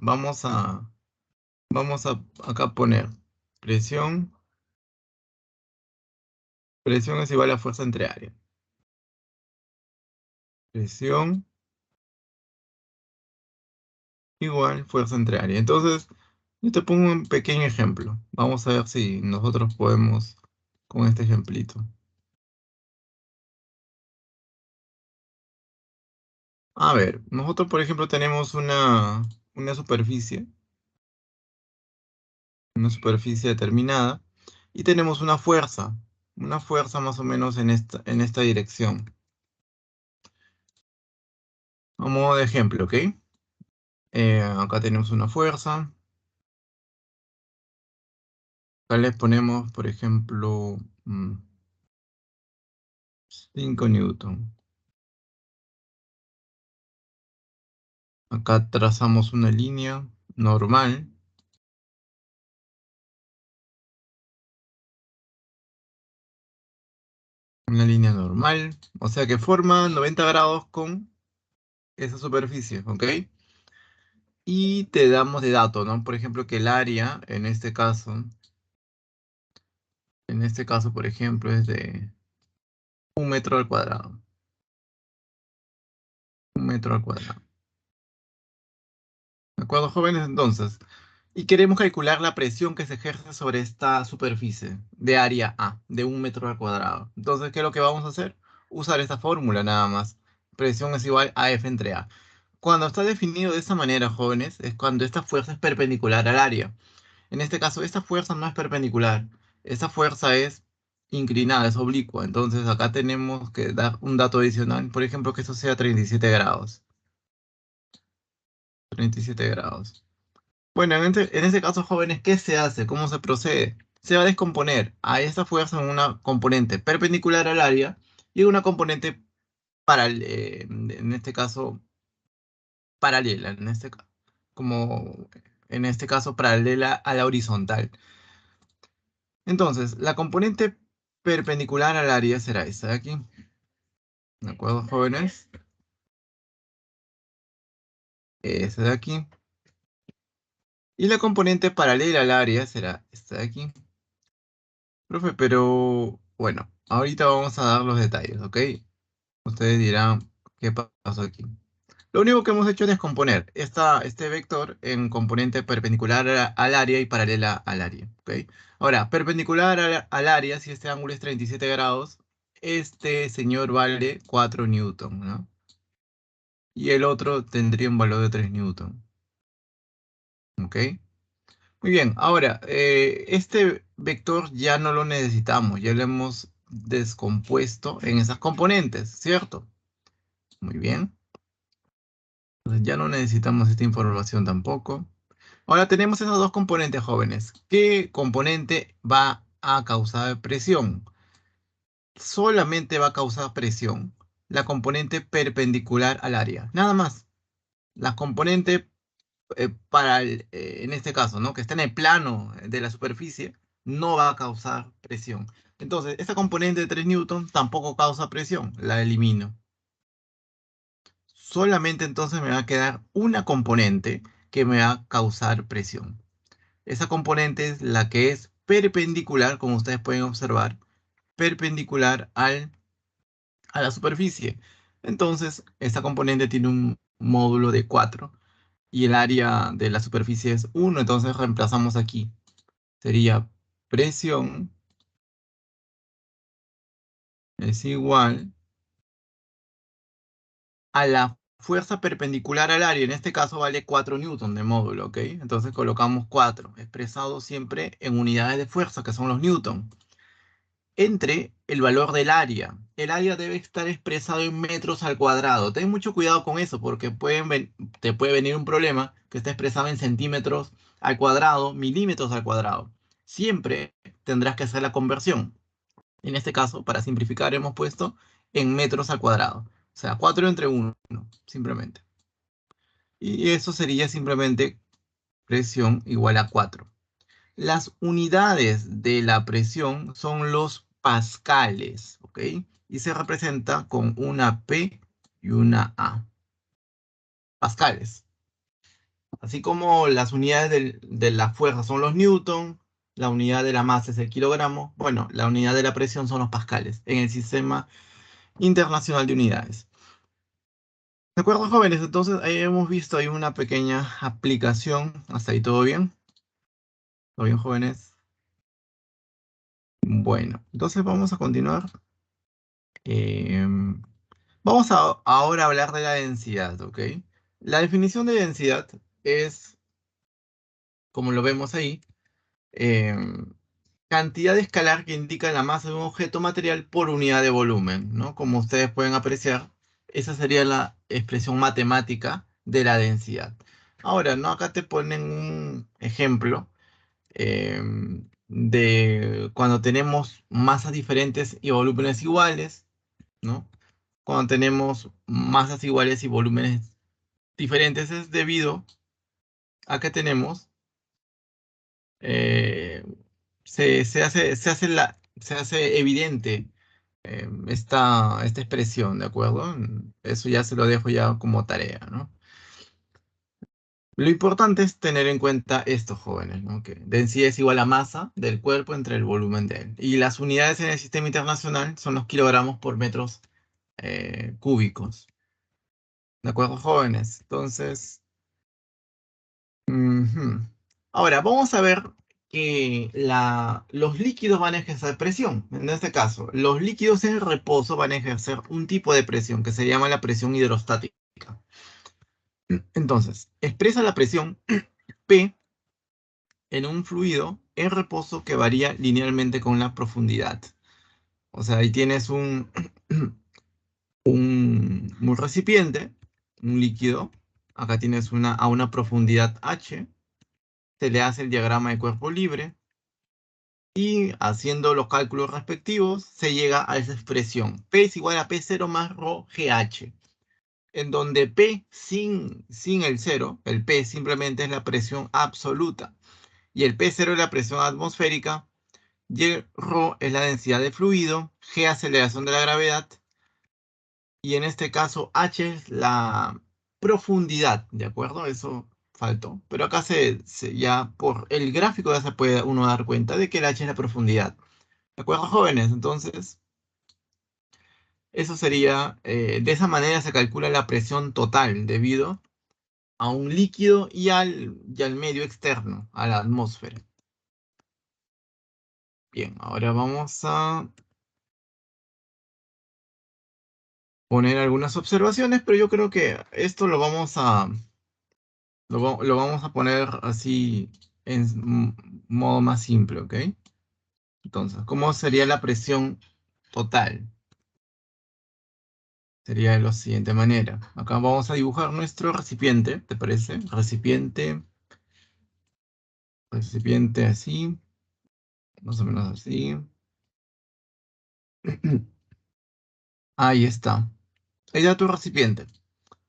Vamos a acá poner presión. Presión es igual a fuerza entre área. Presión igual fuerza entre área. Entonces, yo te pongo un pequeño ejemplo. Vamos a ver si nosotros podemos con este ejemplito. A ver, nosotros por ejemplo tenemos una superficie, determinada, y tenemos una fuerza más o menos en esta dirección. A modo de ejemplo, ¿ok? Acá tenemos una fuerza. Acá le ponemos, por ejemplo, 5 newton. Acá trazamos una línea normal. Una línea normal. O sea que forma 90 grados con esa superficie, ¿ok? Y te damos de dato, ¿no? Por ejemplo, que el área, en este caso, por ejemplo, es de 1 metro al cuadrado. 1 metro al cuadrado. ¿De acuerdo, jóvenes? Entonces, y queremos calcular la presión que se ejerce sobre esta superficie de área A, de 1 metro al cuadrado. Entonces, ¿qué es lo que vamos a hacer? Usar esta fórmula nada más. Presión es igual a F entre A. Cuando está definido de esa manera, jóvenes, es cuando esta fuerza es perpendicular al área. En este caso, esta fuerza no es perpendicular. Esta fuerza es inclinada, es oblicua. Entonces, acá tenemos que dar un dato adicional. Por ejemplo, que esto sea 37 grados. 37 grados. Bueno, en este caso, jóvenes, ¿qué se hace? ¿Cómo se procede? Se va a descomponer a esta fuerza en una componente perpendicular al área y una componente en este caso, paralela, como en este caso, paralela a la horizontal. Entonces, la componente perpendicular al área será esta de aquí. ¿De acuerdo, jóvenes? Esta de aquí. Y la componente paralela al área será esta de aquí. Profe, pero bueno, ahorita vamos a dar los detalles, ¿ok? Ustedes dirán, ¿qué pasó aquí? Lo único que hemos hecho es descomponer este vector en componente perpendicular al área y paralela al área, ¿ok? Ahora, perpendicular al área, si este ángulo es 37 grados, este señor vale 4 newton, ¿no? Y el otro tendría un valor de 3 newton, ¿ok? Muy bien, ahora, este vector ya no lo necesitamos, ya lo hemos descompuesto en esas componentes, ¿cierto? Muy bien. Entonces ya no necesitamos esta información tampoco. Ahora tenemos esas dos componentes, jóvenes. ¿Qué componente va a causar presión? Solamente va a causar presión la componente perpendicular al área. Nada más. La componente en este caso, ¿no? Que está en el plano de la superficie, no va a causar presión. Entonces, esta componente de 3 newton tampoco causa presión. La elimino. Solamente entonces me va a quedar una componente que me va a causar presión. Esa componente es la que es perpendicular, como ustedes pueden observar, perpendicular a la superficie. Entonces, esta componente tiene un módulo de 4 y el área de la superficie es 1, entonces reemplazamos aquí. Sería presión es igual a la fuerza perpendicular al área. En este caso vale 4 newton de módulo, ¿ok? Entonces colocamos 4, expresado siempre en unidades de fuerza, que son los newton, entre el valor del área. El área debe estar expresado en metros al cuadrado. Ten mucho cuidado con eso, porque te puede venir un problema que está expresado en centímetros al cuadrado, milímetros al cuadrado. Siempre tendrás que hacer la conversión. En este caso, para simplificar, hemos puesto en metros al cuadrado. O sea, 4 entre 1, simplemente. Y eso sería simplemente presión igual a 4. Las unidades de la presión son los pascales, ¿ok? Y se representa con una P y una A. Pascales. Así como las unidades de la fuerza son los newton, la unidad de la masa es el kilogramo, bueno, la unidad de la presión son los pascales en el sistema internacional de unidades. ¿De acuerdo, jóvenes? Entonces ahí hemos visto ahí una pequeña aplicación. ¿Hasta ahí todo bien? ¿Todo bien, jóvenes? Bueno, entonces vamos a continuar. Em, Vamos a ahora hablar de la densidad, ¿ok? La definición de densidad es, como lo vemos ahí, em, cantidad escalar que indica la masa de un objeto material por unidad de volumen, ¿no? Como ustedes pueden apreciar, esa sería la expresión matemática de la densidad. Ahora, ¿no? Acá te ponen un ejemplo de cuando tenemos masas diferentes y volúmenes iguales, ¿no? Cuando tenemos masas iguales y volúmenes diferentes es debido a que tenemos eh, se hace evidente esta expresión, ¿de acuerdo? Eso ya se lo dejo ya como tarea, ¿no? Lo importante es tener en cuenta estos jóvenes, ¿no? Que densidad es igual a masa del cuerpo entre el volumen de él. Y las unidades en el sistema internacional son los kilogramos por metros cúbicos. ¿De acuerdo, jóvenes? Entonces, ujú. Ahora, vamos a ver que los líquidos van a ejercer presión. En este caso, los líquidos en reposo van a ejercer un tipo de presión que se llama la presión hidrostática. Entonces, expresa la presión P en un fluido en reposo que varía linealmente con la profundidad. O sea, ahí tienes un recipiente, un líquido. Acá tienes a una profundidad H. Se le hace el diagrama de cuerpo libre. Y haciendo los cálculos respectivos, se llega a esa expresión. P es igual a P0 más ρ GH. En donde P sin el cero, el P simplemente es la presión absoluta. Y el P0 es la presión atmosférica. Y el ρ es la densidad de fluido. G aceleración de la gravedad. Y en este caso H es la profundidad, ¿de acuerdo? Eso faltó. Pero acá ya por el gráfico ya se puede uno dar cuenta de que el H es la profundidad. ¿De acuerdo, jóvenes? Entonces, eso sería, de esa manera se calcula la presión total debido a un líquido y al medio externo, a la atmósfera. Bien, ahora vamos a poner algunas observaciones, pero yo creo que esto lo vamos a poner así en modo más simple, ¿ok? Entonces, ¿cómo sería la presión total? Sería de la siguiente manera. Acá vamos a dibujar nuestro recipiente, ¿te parece? Recipiente así, más o menos así. Ahí está. Ahí da tu recipiente.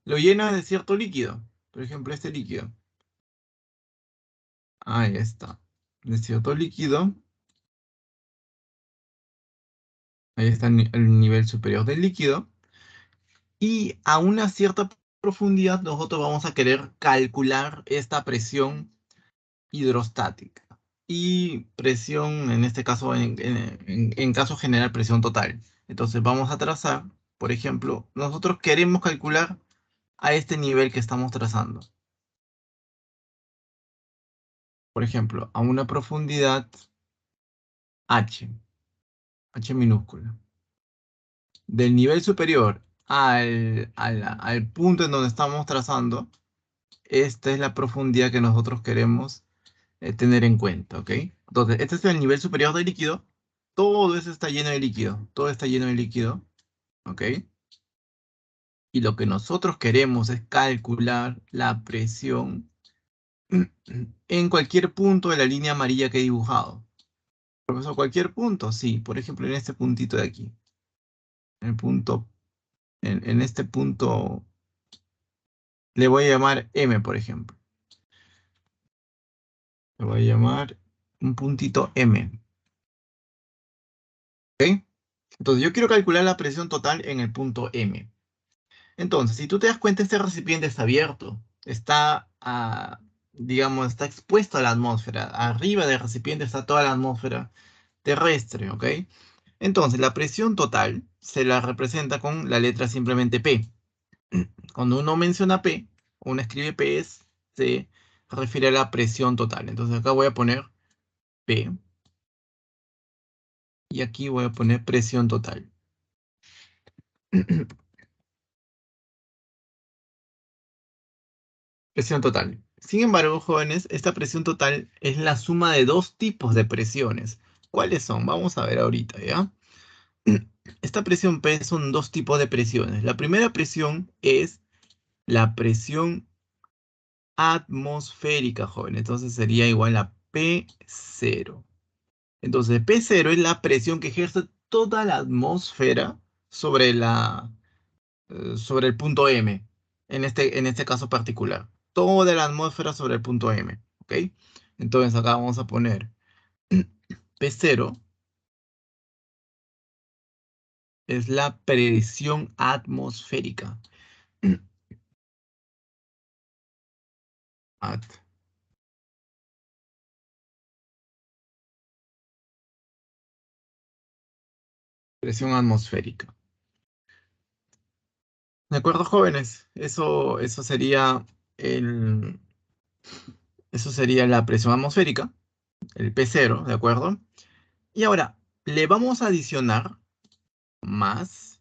Lo llenas de cierto líquido. Por ejemplo, este líquido. Ahí está. De cierto líquido. Ahí está el nivel superior del líquido. Y a una cierta profundidad nosotros vamos a querer calcular esta presión hidrostática. Y presión, en este caso, en caso general, presión total. Entonces vamos a trazar, por ejemplo, nosotros queremos calcular a este nivel que estamos trazando. Por ejemplo, a una profundidad H, H minúscula. Del nivel superior al punto en donde estamos trazando, esta es la profundidad que nosotros queremos tener en cuenta, ¿ok? Entonces, este es el nivel superior del líquido. Todo eso está lleno de líquido. Todo está lleno de líquido, ¿ok? Y lo que nosotros queremos es calcular la presión en cualquier punto de la línea amarilla que he dibujado. Profesor, cualquier punto, sí. Por ejemplo, en este puntito de aquí. En el punto, en este punto le voy a llamar M, por ejemplo. Le voy a llamar un puntito M. ¿Ok? Entonces, yo quiero calcular la presión total en el punto M. Entonces, si tú te das cuenta, este recipiente está abierto. está, digamos, está expuesto a la atmósfera. Arriba del recipiente está toda la atmósfera terrestre, ¿ok? Entonces, la presión total se la representa con la letra simplemente P. Cuando uno menciona P, uno escribe P, se refiere a la presión total. Entonces, acá voy a poner P y aquí voy a poner presión total. Presión total. Sin embargo, jóvenes, esta presión total es la suma de dos tipos de presiones. ¿Cuáles son? Vamos a ver ahorita, ¿ya? Esta presión P son dos tipos de presiones. La primera presión es la presión atmosférica, jóvenes. Entonces sería igual a P0. Entonces P0 es la presión que ejerce toda la atmósfera sobre sobre el punto M, en este caso particular. Toda la atmósfera sobre el punto M, ¿ok? Entonces acá vamos a poner P0 es la presión atmosférica. At- Presión atmosférica. ¿De acuerdo, jóvenes? El, eso sería la presión atmosférica, el P0, ¿de acuerdo? Y ahora, le vamos a adicionar más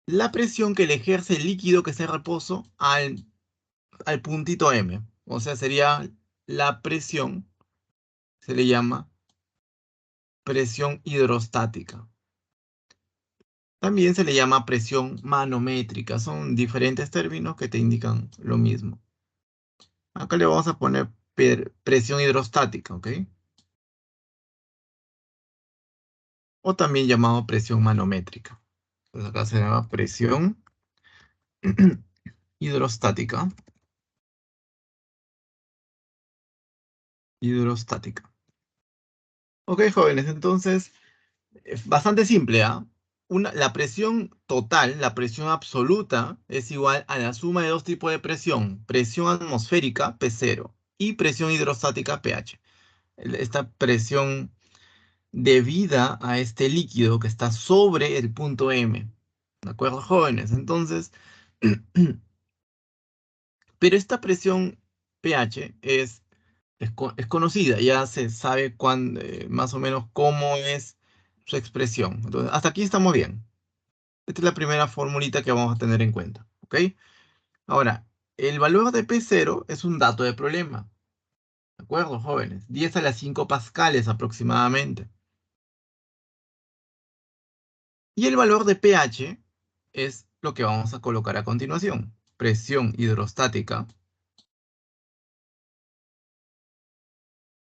la presión que le ejerce el líquido que está en reposo al puntito M. O sea, sería la presión, se le llama presión hidrostática. También se le llama presión manométrica. Son diferentes términos que te indican lo mismo. Acá le vamos a poner presión hidrostática, ¿ok? O también llamado presión manométrica. Entonces acá se llama presión hidrostática. Hidrostática. Ok, jóvenes, entonces es bastante simple, ¿ah? La presión total, la presión absoluta, es igual a la suma de dos tipos de presión. Presión atmosférica, P0, y presión hidrostática, pH. Esta presión debida a este líquido que está sobre el punto M. ¿De acuerdo, jóvenes? Entonces, pero esta presión pH es conocida, ya se sabe más o menos cómo es su expresión. Entonces, hasta aquí estamos bien. Esta es la primera formulita que vamos a tener en cuenta, ¿ok? Ahora, el valor de P0 es un dato de problema, ¿de acuerdo, jóvenes? 10 a las 5 pascales aproximadamente. Y el valor de pH es lo que vamos a colocar a continuación. Presión hidrostática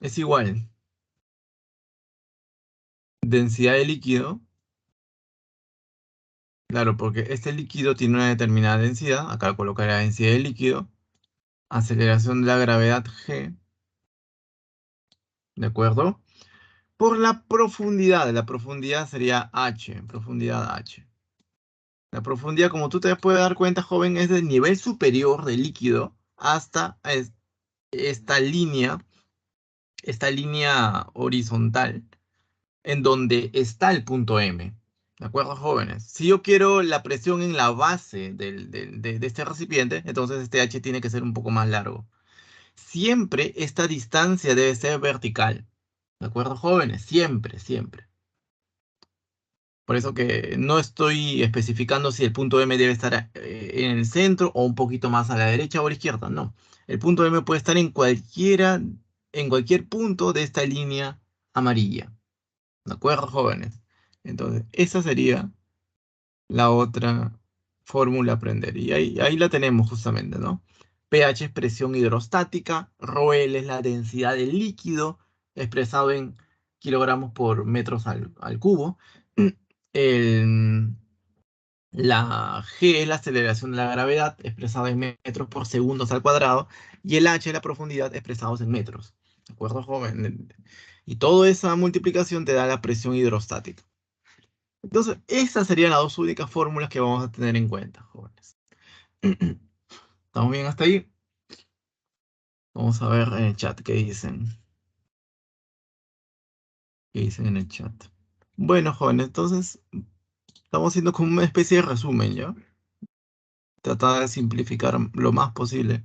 es igual densidad de líquido. Claro, porque este líquido tiene una determinada densidad. Acá colocaré la densidad del líquido. Aceleración de la gravedad G, ¿de acuerdo? Por la profundidad. La profundidad sería H, profundidad H. La profundidad, como tú te puedes dar cuenta, joven, es del nivel superior del líquido hasta esta esta línea horizontal en donde está el punto M. ¿De acuerdo, jóvenes? Si yo quiero la presión en la base de este recipiente, entonces este H tiene que ser un poco más largo. Siempre esta distancia debe ser vertical. ¿De acuerdo, jóvenes? Siempre, siempre. Por eso que no estoy especificando si el punto M debe estar en el centro o un poquito más a la derecha o a la izquierda. No. El punto M puede estar en cualquier punto de esta línea amarilla. ¿De acuerdo, jóvenes? Entonces, esa sería la otra fórmula a aprender. Y ahí la tenemos justamente, ¿no? pH es presión hidrostática, ρL es la densidad del líquido, expresado en kilogramos por metros al cubo. El- la G es la aceleración de la gravedad, expresada en metros por segundos al cuadrado. Y el H es la profundidad, expresados en metros. ¿De acuerdo, joven? Y toda esa multiplicación te da la presión hidrostática. Entonces, esas serían las dos únicas fórmulas que vamos a tener en cuenta, jóvenes. ¿Estamos bien hasta ahí? Vamos a ver en el chat qué dicen. ¿Qué dicen en el chat? Bueno, jóvenes, entonces estamos haciendo como una especie de resumen, ¿ya? Tratar de simplificar lo más posible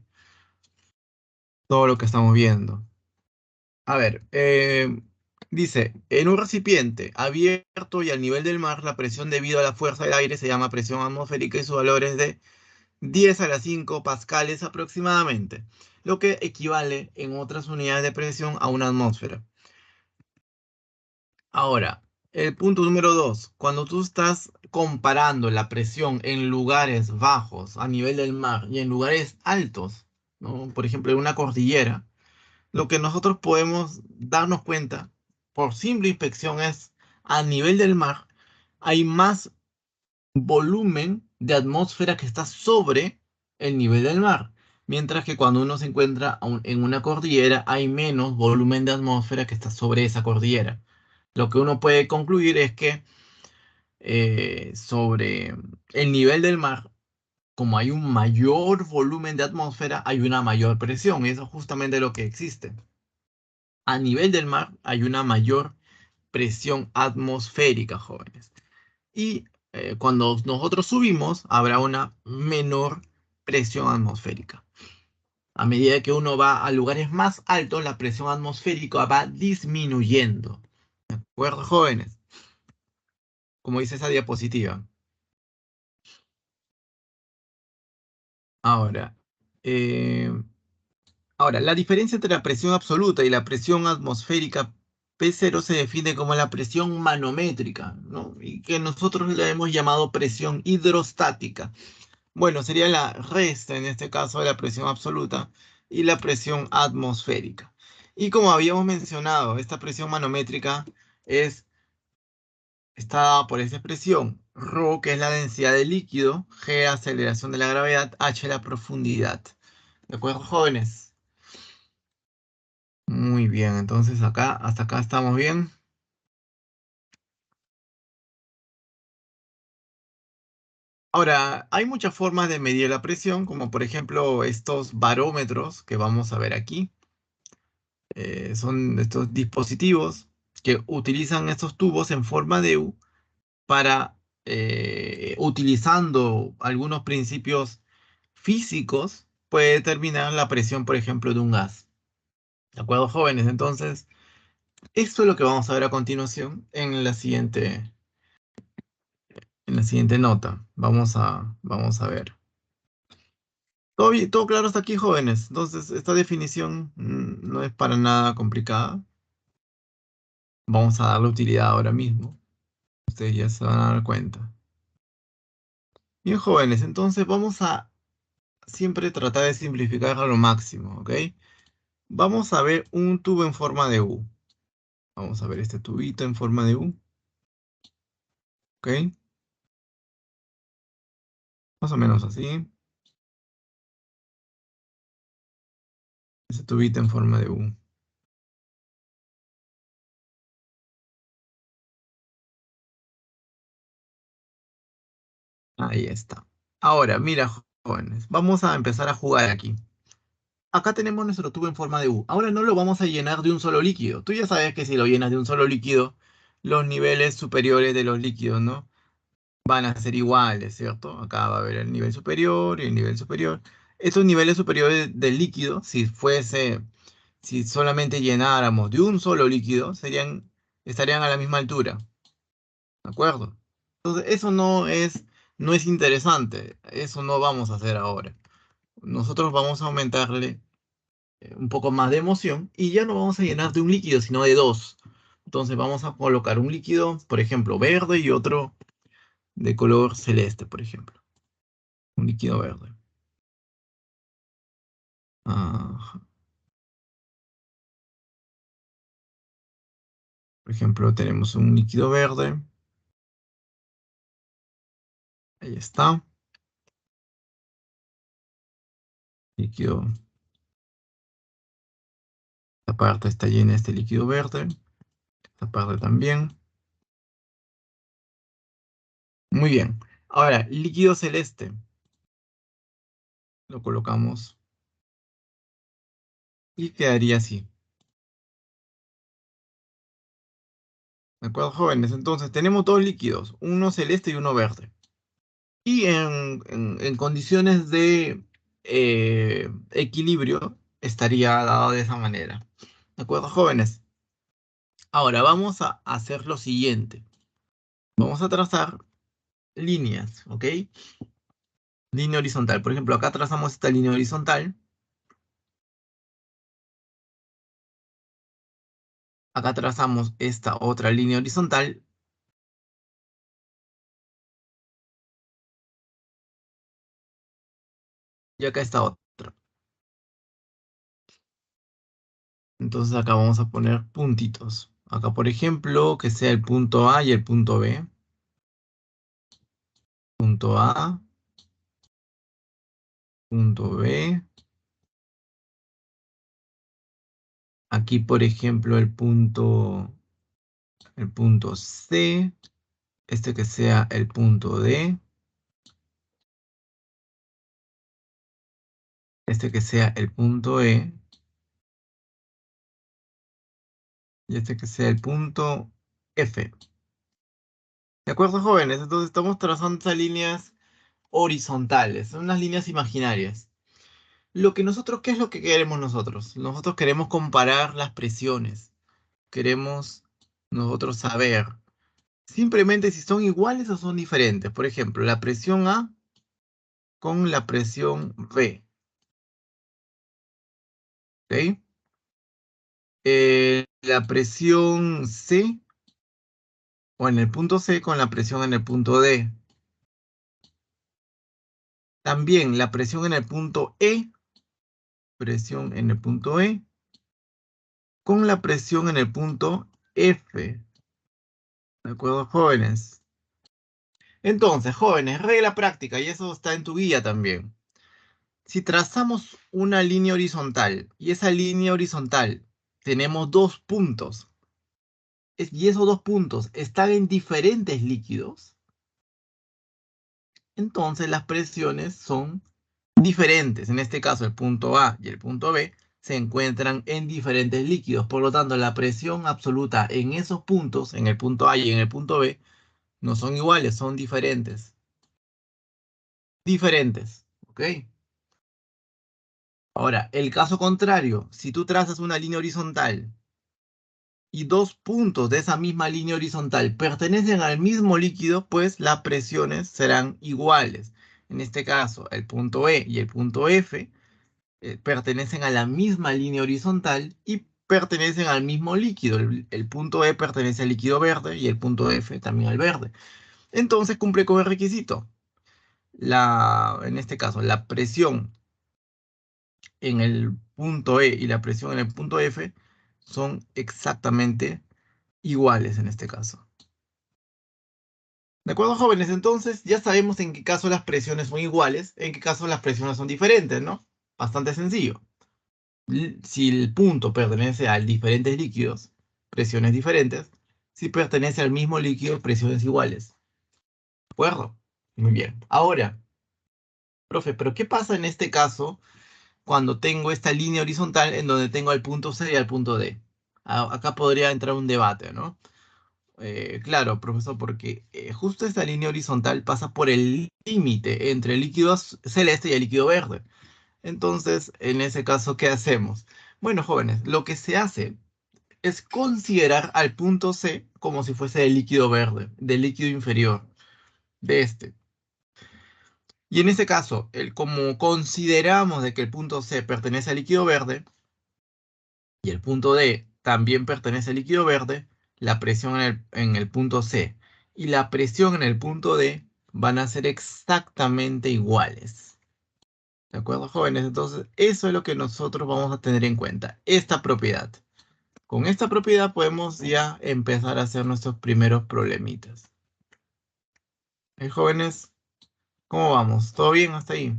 todo lo que estamos viendo. A ver, dice, en un recipiente abierto y al nivel del mar, la presión debido a la fuerza del aire se llama presión atmosférica y su valor es de 10 a la 5 pascales aproximadamente, lo que equivale en otras unidades de presión a una atmósfera. Ahora, el punto número 2, cuando tú estás comparando la presión en lugares bajos a nivel del mar y en lugares altos, ¿no? Por ejemplo, en una cordillera, lo que nosotros podemos darnos cuenta por simple inspección es a nivel del mar hay más volumen de atmósfera que está sobre el nivel del mar, mientras que cuando uno se encuentra en una cordillera hay menos volumen de atmósfera que está sobre esa cordillera. Lo que uno puede concluir es que sobre el nivel del mar, como hay un mayor volumen de atmósfera, hay una mayor presión, y eso es justamente lo que existe. A nivel del mar hay una mayor presión atmosférica, jóvenes. Y cuando nosotros subimos, habrá una menor presión atmosférica. A medida que uno va a lugares más altos, la presión atmosférica va disminuyendo. ¿De acuerdo, jóvenes? Como dice esa diapositiva. Ahora, eh, ahora, la diferencia entre la presión absoluta y la presión atmosférica P0 se define como la presión manométrica, ¿no? Y que nosotros le hemos llamado presión hidrostática. Bueno, sería la resta en este caso de la presión absoluta y la presión atmosférica. Y como habíamos mencionado, esta presión manométrica es, está dada por esta expresión, ρ, que es la densidad del líquido, g, aceleración de la gravedad, h, la profundidad. ¿De acuerdo, jóvenes? Muy bien, entonces acá, hasta acá estamos bien. Ahora, hay muchas formas de medir la presión, como por ejemplo estos barómetros que vamos a ver aquí. Son estos dispositivos que utilizan estos tubos en forma de U para, utilizando algunos principios físicos, puede determinar la presión, por ejemplo, de un gas. ¿De acuerdo, jóvenes? Entonces, esto es lo que vamos a ver a continuación en la siguiente nota. Vamos a ver. Todo claro hasta aquí, jóvenes. Entonces, esta definición no es para nada complicada. Vamos a darle utilidad ahora mismo. Ustedes ya se van a dar cuenta. Bien, jóvenes, entonces vamos a siempre tratar de simplificar a lo máximo, ¿ok? Vamos a ver un tubo en forma de U. Vamos a ver este tubito en forma de U, ¿ok? Más o menos así. Ese tubito en forma de U. Ahí está. Ahora, mira, jóvenes, vamos a empezar a jugar aquí. Acá tenemos nuestro tubo en forma de U. Ahora no lo vamos a llenar de un solo líquido. Tú ya sabes que si lo llenas de un solo líquido, los niveles superiores de los líquidos, ¿no? Van a ser iguales, ¿cierto? Acá va a haber el nivel superior y el nivel superior. Estos niveles superiores del líquido, si solamente llenáramos de un solo líquido, estarían a la misma altura, ¿de acuerdo? Entonces, eso no es interesante, eso no vamos a hacer ahora. Nosotros vamos a aumentarle un poco más de emoción y ya no vamos a llenar de un líquido, sino de dos. Entonces vamos a colocar un líquido, por ejemplo, verde y otro de color celeste, por ejemplo. Un líquido verde. Ajá. Por ejemplo, tenemos un líquido verde. Ahí está. Líquido. Esta parte está llena de este líquido verde. Esta parte también. Muy bien. Ahora, líquido celeste. Lo colocamos Y quedaría así. ¿De acuerdo, jóvenes? Entonces, tenemos dos líquidos, uno celeste y uno verde. Y en condiciones de equilibrio estaría dado de esa manera. ¿De acuerdo, jóvenes? Ahora vamos a hacer lo siguiente. Vamos a trazar líneas, ¿ok? Línea horizontal. Por ejemplo, acá trazamos esta línea horizontal. Acá trazamos esta otra línea horizontal. Y acá está otra. Entonces acá vamos a poner puntitos. Acá, por ejemplo, que sea el punto A y el punto B. Punto A, punto B. Aquí, por ejemplo, el punto C. Este que sea el punto D. Este que sea el punto E. Y este que sea el punto F. ¿De acuerdo, jóvenes? Entonces estamos trazando estas líneas horizontales. Son unas líneas imaginarias. ¿Qué es lo que queremos nosotros? Nosotros queremos comparar las presiones. Queremos nosotros saber simplemente si son iguales o son diferentes. Por ejemplo, la presión A con la presión B. ¿Ok? La presión C o en el punto C con la presión en el punto D. También la presión en el punto E, presión en el punto E, con la presión en el punto F. ¿De acuerdo, jóvenes? Entonces, jóvenes, regla práctica, y eso está en tu guía también. Si trazamos una línea horizontal y esa línea horizontal tenemos dos puntos y esos dos puntos están en diferentes líquidos, entonces las presiones son diferentes. En este caso, el punto A y el punto B se encuentran en diferentes líquidos. Por lo tanto, la presión absoluta en esos puntos, en el punto A y en el punto B, no son iguales, son diferentes. Diferentes, ¿ok? Ahora, el caso contrario, si tú trazas una línea horizontal y dos puntos de esa misma línea horizontal pertenecen al mismo líquido, pues las presiones serán iguales. En este caso, el punto E y el punto F pertenecen a la misma línea horizontal y pertenecen al mismo líquido. El punto E pertenece al líquido verde y el punto F también al verde. Entonces cumple con el requisito. En este caso, la presión en el punto E y la presión en el punto F son exactamente iguales en este caso. ¿De acuerdo, jóvenes? Entonces ya sabemos en qué caso las presiones son iguales, en qué caso las presiones son diferentes, ¿no? Bastante sencillo. Si el punto pertenece a diferentes líquidos, presiones diferentes. Si pertenece al mismo líquido, presiones iguales. ¿De acuerdo? Muy bien. Ahora, profe, ¿pero qué pasa en este caso cuando tengo esta línea horizontal en donde tengo al punto C y al punto D? Acá podría entrar un debate, ¿no? Claro, profesor, porque justo esta línea horizontal pasa por el límite entre el líquido celeste y el líquido verde. Entonces, en ese caso, ¿qué hacemos? Bueno, jóvenes, lo que se hace es considerar al punto C como si fuese el líquido verde, del líquido inferior, de este. Y en este caso, como consideramos de que el punto C pertenece al líquido verde y el punto D también pertenece al líquido verde, la presión en el punto C y la presión en el punto D van a ser exactamente iguales. ¿De acuerdo, jóvenes? Entonces, eso es lo que nosotros vamos a tener en cuenta, esta propiedad. Con esta propiedad podemos ya empezar a hacer nuestros primeros problemitas. Jóvenes, ¿cómo vamos? ¿Todo bien hasta ahí?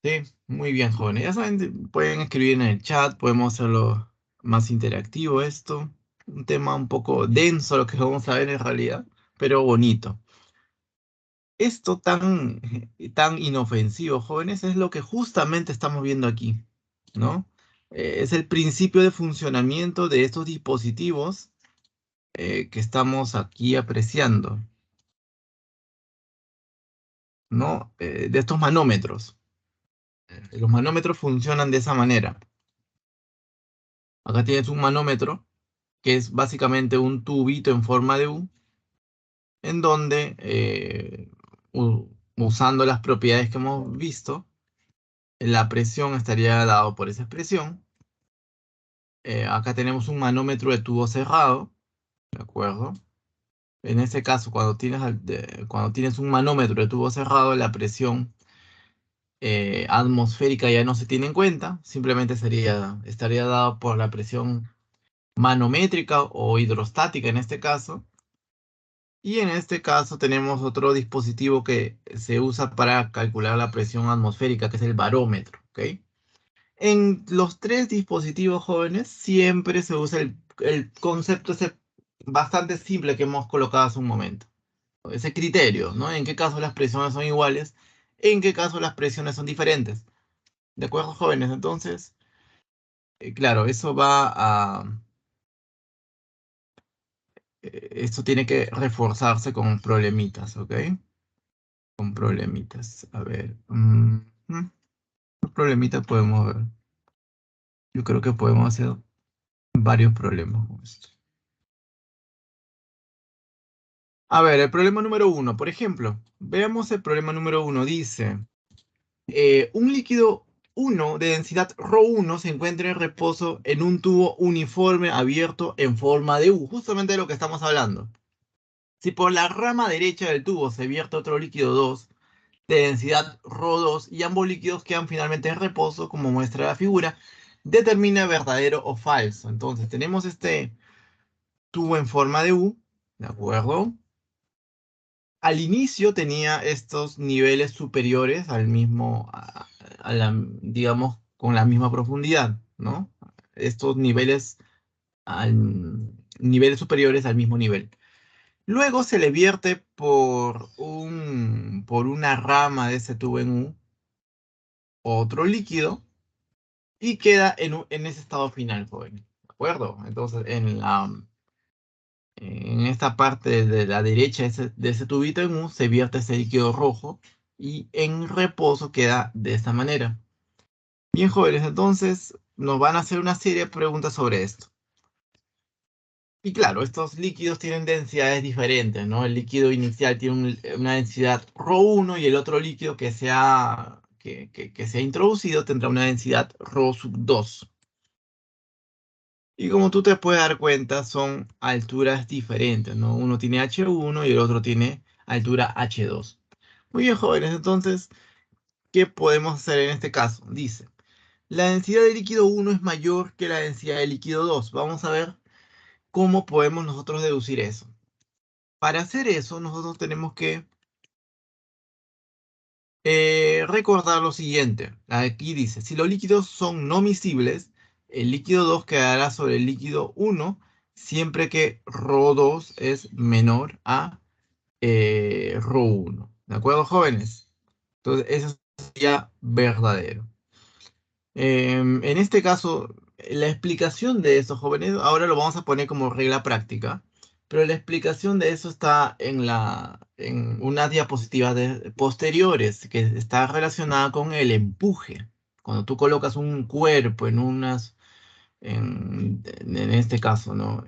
Sí, muy bien, jóvenes. Ya saben, pueden escribir en el chat, podemos hacerlo más interactivo esto. Un tema un poco denso lo que vamos a ver en realidad, pero bonito. Esto tan inofensivo, jóvenes, es lo que justamente estamos viendo aquí, ¿no? Es el principio de funcionamiento de estos dispositivos que estamos aquí apreciando, ¿no? De estos manómetros. Los manómetros funcionan de esa manera. Acá tienes un manómetro, que es básicamente un tubito en forma de U, en donde, usando las propiedades que hemos visto, la presión estaría dado por esa expresión. Acá tenemos un manómetro de tubo cerrado, ¿de acuerdo? En este caso, cuando tienes un manómetro de tubo cerrado, la presión atmosférica ya no se tiene en cuenta, simplemente estaría dado por la presión manométrica o hidrostática en este caso. Y en este caso tenemos otro dispositivo que se usa para calcular la presión atmosférica, que es el barómetro, ¿ok? En los tres dispositivos jóvenes siempre se usa el concepto ese bastante simple que hemos colocado hace un momento. Ese criterio, ¿no? En qué caso las presiones son iguales, en qué caso las presiones son diferentes. ¿De acuerdo, jóvenes? Entonces, claro, esto tiene que reforzarse con problemitas, ¿ok? Con problemitas. A ver. ¿Qué problemitas podemos ver? Yo creo que podemos hacer varios problemas con esto. A ver, el problema número uno, por ejemplo, veamos el problema número uno. Dice, un líquido uno de densidad ρ1 se encuentra en reposo en un tubo uniforme abierto en forma de U, justamente de lo que estamos hablando. Si por la rama derecha del tubo se vierte otro líquido 2 de densidad ρ2 y ambos líquidos quedan finalmente en reposo, como muestra la figura, determina verdadero o falso. Entonces tenemos este tubo en forma de U, ¿de acuerdo? Al inicio tenía estos niveles superiores al mismo, digamos, con la misma profundidad, ¿no? Estos niveles superiores al mismo nivel. Luego se le vierte por una rama de ese tubo en U otro líquido y queda en ese estado final, joven. ¿De acuerdo? Entonces, en esta parte de la derecha de ese tubito en U se vierte ese líquido rojo y en reposo queda de esta manera. Bien, jóvenes, entonces nos van a hacer una serie de preguntas sobre esto. Y claro, estos líquidos tienen densidades diferentes, ¿no? El líquido inicial tiene una densidad ρ1 y el otro líquido que se ha introducido tendrá una densidad ρ2. Y como tú te puedes dar cuenta, son alturas diferentes, ¿no? Uno tiene H1 y el otro tiene altura H2. Muy bien, jóvenes, entonces, ¿qué podemos hacer en este caso? Dice, la densidad de líquido 1 es mayor que la densidad de líquido 2. Vamos a ver cómo podemos nosotros deducir eso. Para hacer eso, nosotros tenemos que recordar lo siguiente. Aquí dice, si los líquidos son no miscibles, el líquido 2 quedará sobre el líquido 1 siempre que ρ2 es menor a ρ1. ¿De acuerdo, jóvenes? Entonces, eso sería verdadero. En este caso, la explicación de eso, jóvenes, ahora lo vamos a poner como regla práctica, pero la explicación de eso está en unas diapositivas posteriores, que está relacionada con el empuje. Cuando tú colocas un cuerpo en este caso, ¿no?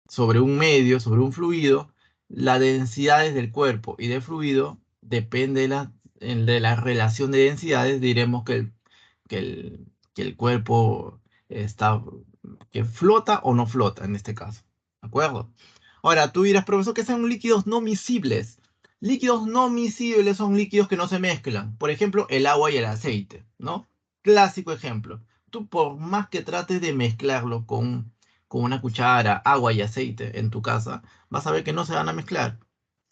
Sobre un medio, sobre un fluido, las densidades del cuerpo y del fluido depende de la relación de densidades, diremos que el, que el cuerpo está, que flota o no flota en este caso. ¿De acuerdo? Ahora, tú dirás, profesor, que son líquidos no miscibles. Líquidos no miscibles son líquidos que no se mezclan. Por ejemplo, el agua y el aceite, ¿no? Clásico ejemplo. Tú por más que trates de mezclarlo con una cuchara, agua y aceite en tu casa, vas a ver que no se van a mezclar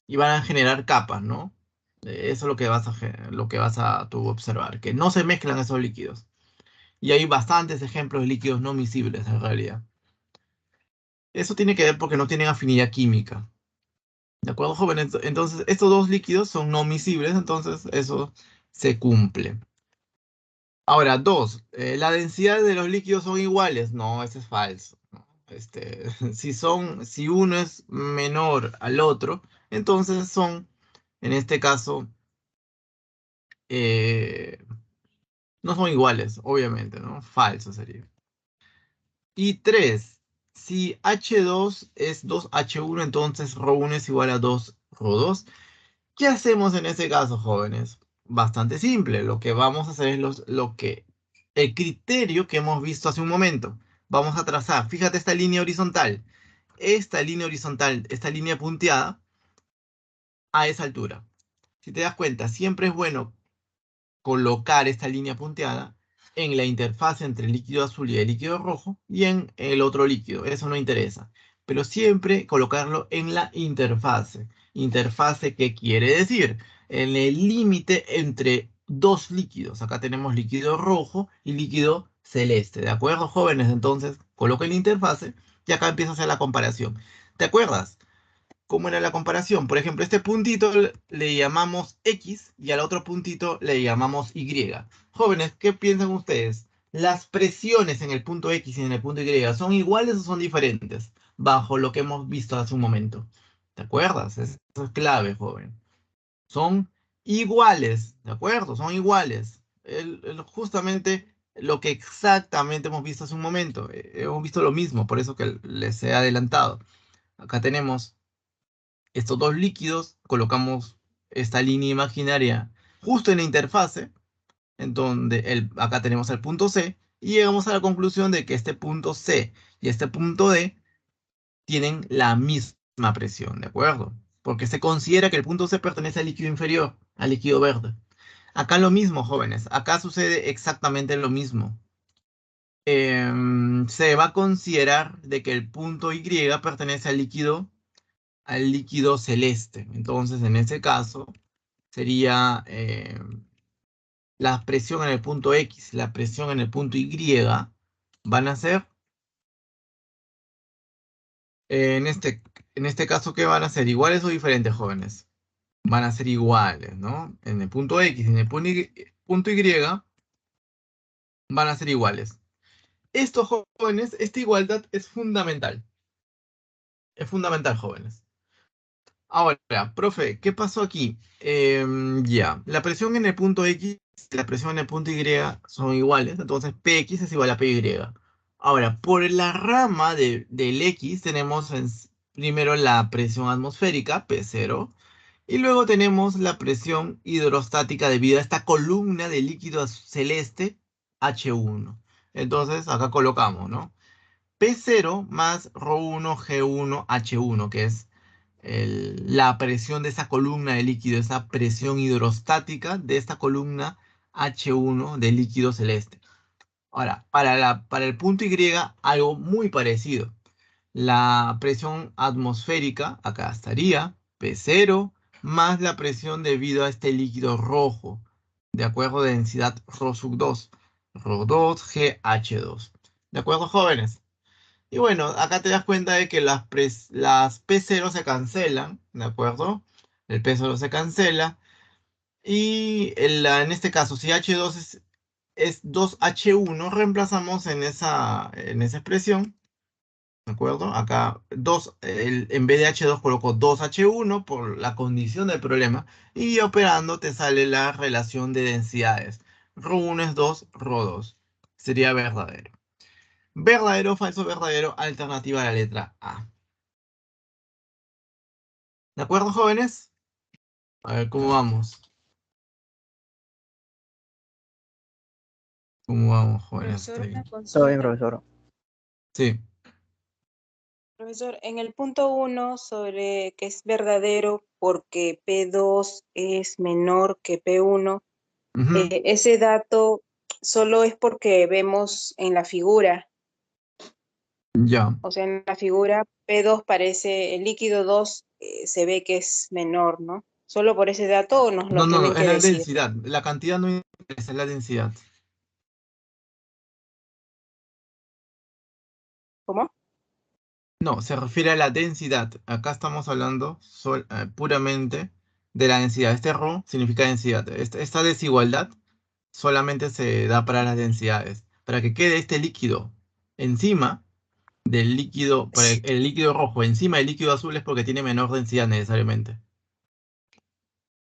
y van a generar capas, ¿no? Eso es lo que vas a tú observar, que no se mezclan esos líquidos. Y hay bastantes ejemplos de líquidos no miscibles en realidad. Eso tiene que ver porque no tienen afinidad química. ¿De acuerdo, jóvenes? Entonces, estos dos líquidos son no miscibles, entonces eso se cumple. Ahora, dos, ¿la densidad de los líquidos son iguales? No, eso es falso, ¿no? Si uno es menor al otro, entonces son, en este caso, eh, no son iguales, obviamente, ¿no? Falso sería. Y tres, si H2 es 2H1, entonces Rho1 es igual a 2 Rho2. ¿Qué hacemos en ese caso, jóvenes? Bastante simple. Lo que vamos a hacer es el criterio que hemos visto hace un momento. Vamos a trazar, fíjate esta línea horizontal. Esta línea horizontal, esta línea punteada, a esa altura. Si te das cuenta, siempre es bueno colocar esta línea punteada en la interfaz entre el líquido azul y el líquido rojo y en el otro líquido. Eso no interesa. Pero siempre colocarlo en la interfase. ¿Interfase qué quiere decir? En el límite entre dos líquidos. Acá tenemos líquido rojo y líquido celeste. ¿De acuerdo, jóvenes? Entonces, coloquen la interfase y acá empieza a hacer la comparación. ¿Te acuerdas? ¿Cómo era la comparación? Por ejemplo, este puntito le llamamos X y al otro puntito le llamamos Y. Jóvenes, ¿qué piensan ustedes? ¿Las presiones en el punto X y en el punto Y son iguales o son diferentes? Bajo lo que hemos visto hace un momento. ¿Te acuerdas? Eso es clave, joven. Son iguales, ¿de acuerdo? Son iguales. Justamente lo que exactamente hemos visto hace un momento. Hemos visto lo mismo, por eso que les he adelantado. Acá tenemos estos dos líquidos, colocamos esta línea imaginaria justo en la interfase, en donde acá tenemos el punto C, y llegamos a la conclusión de que este punto C y este punto D tienen la misma presión, ¿de acuerdo? Porque se considera que el punto C pertenece al líquido inferior, al líquido verde. Acá lo mismo, jóvenes, acá sucede exactamente lo mismo. Se va a considerar de que el punto Y pertenece al líquido celeste. Entonces, en ese caso, sería la presión en el punto X, la presión en el punto Y, van a ser, en este caso, ¿qué van a ser? ¿Iguales o diferentes, jóvenes? Van a ser iguales, ¿no? En el punto X y en el punto Y van a ser iguales. Estos jóvenes, esta igualdad es fundamental. Es fundamental, jóvenes. Ahora, profe, ¿qué pasó aquí? Ya, la presión en el punto X y la presión en el punto Y son iguales, entonces Px es igual a Py. Ahora, por la rama del X tenemos primero la presión atmosférica, P0, y luego tenemos la presión hidrostática debido a esta columna de líquido celeste, H1. Entonces, acá colocamos, ¿no? P0 más Rho1 G1 H1, que es la presión de esa columna de líquido, esa presión hidrostática de esta columna H1 de líquido celeste. Ahora, para el punto Y, algo muy parecido. La presión atmosférica, acá estaría P0 más la presión debido a este líquido rojo, de acuerdo a densidad Rho2, Rho2 GH2. ¿De acuerdo, jóvenes? Y bueno, acá te das cuenta de que las P0 se cancelan, ¿de acuerdo? El P0 se cancela. Y en este caso, si H2 es 2H1, reemplazamos en esa expresión, ¿de acuerdo? Acá en vez de H2 coloco 2H1 por la condición del problema. Y operando te sale la relación de densidades. Rho1 es 2, Rho2. Sería verdadero. Verdadero, falso, verdadero, alternativa a la letra A. ¿De acuerdo, jóvenes? A ver, ¿cómo vamos? ¿Cómo vamos, jóvenes? Hasta Profesor, ahí. una Todo bien, consulta. profesor. Sí. Profesor, en el punto uno sobre que es verdadero porque P2 es menor que P1, Ujú. ese dato solo es porque vemos en la figura, Ya. o sea, en la figura P2 parece, el líquido 2 se ve que es menor, ¿no? ¿Solo por ese dato o nos lo No, no, no, tienen es que la decir? densidad. La cantidad no interesa, es la densidad. ¿Cómo? No, se refiere a la densidad. Acá estamos hablando puramente de la densidad. Este ρ significa densidad. Esta desigualdad solamente se da para las densidades. Para que quede este líquido encima del líquido, para el líquido rojo encima del líquido azul es porque tiene menor densidad necesariamente.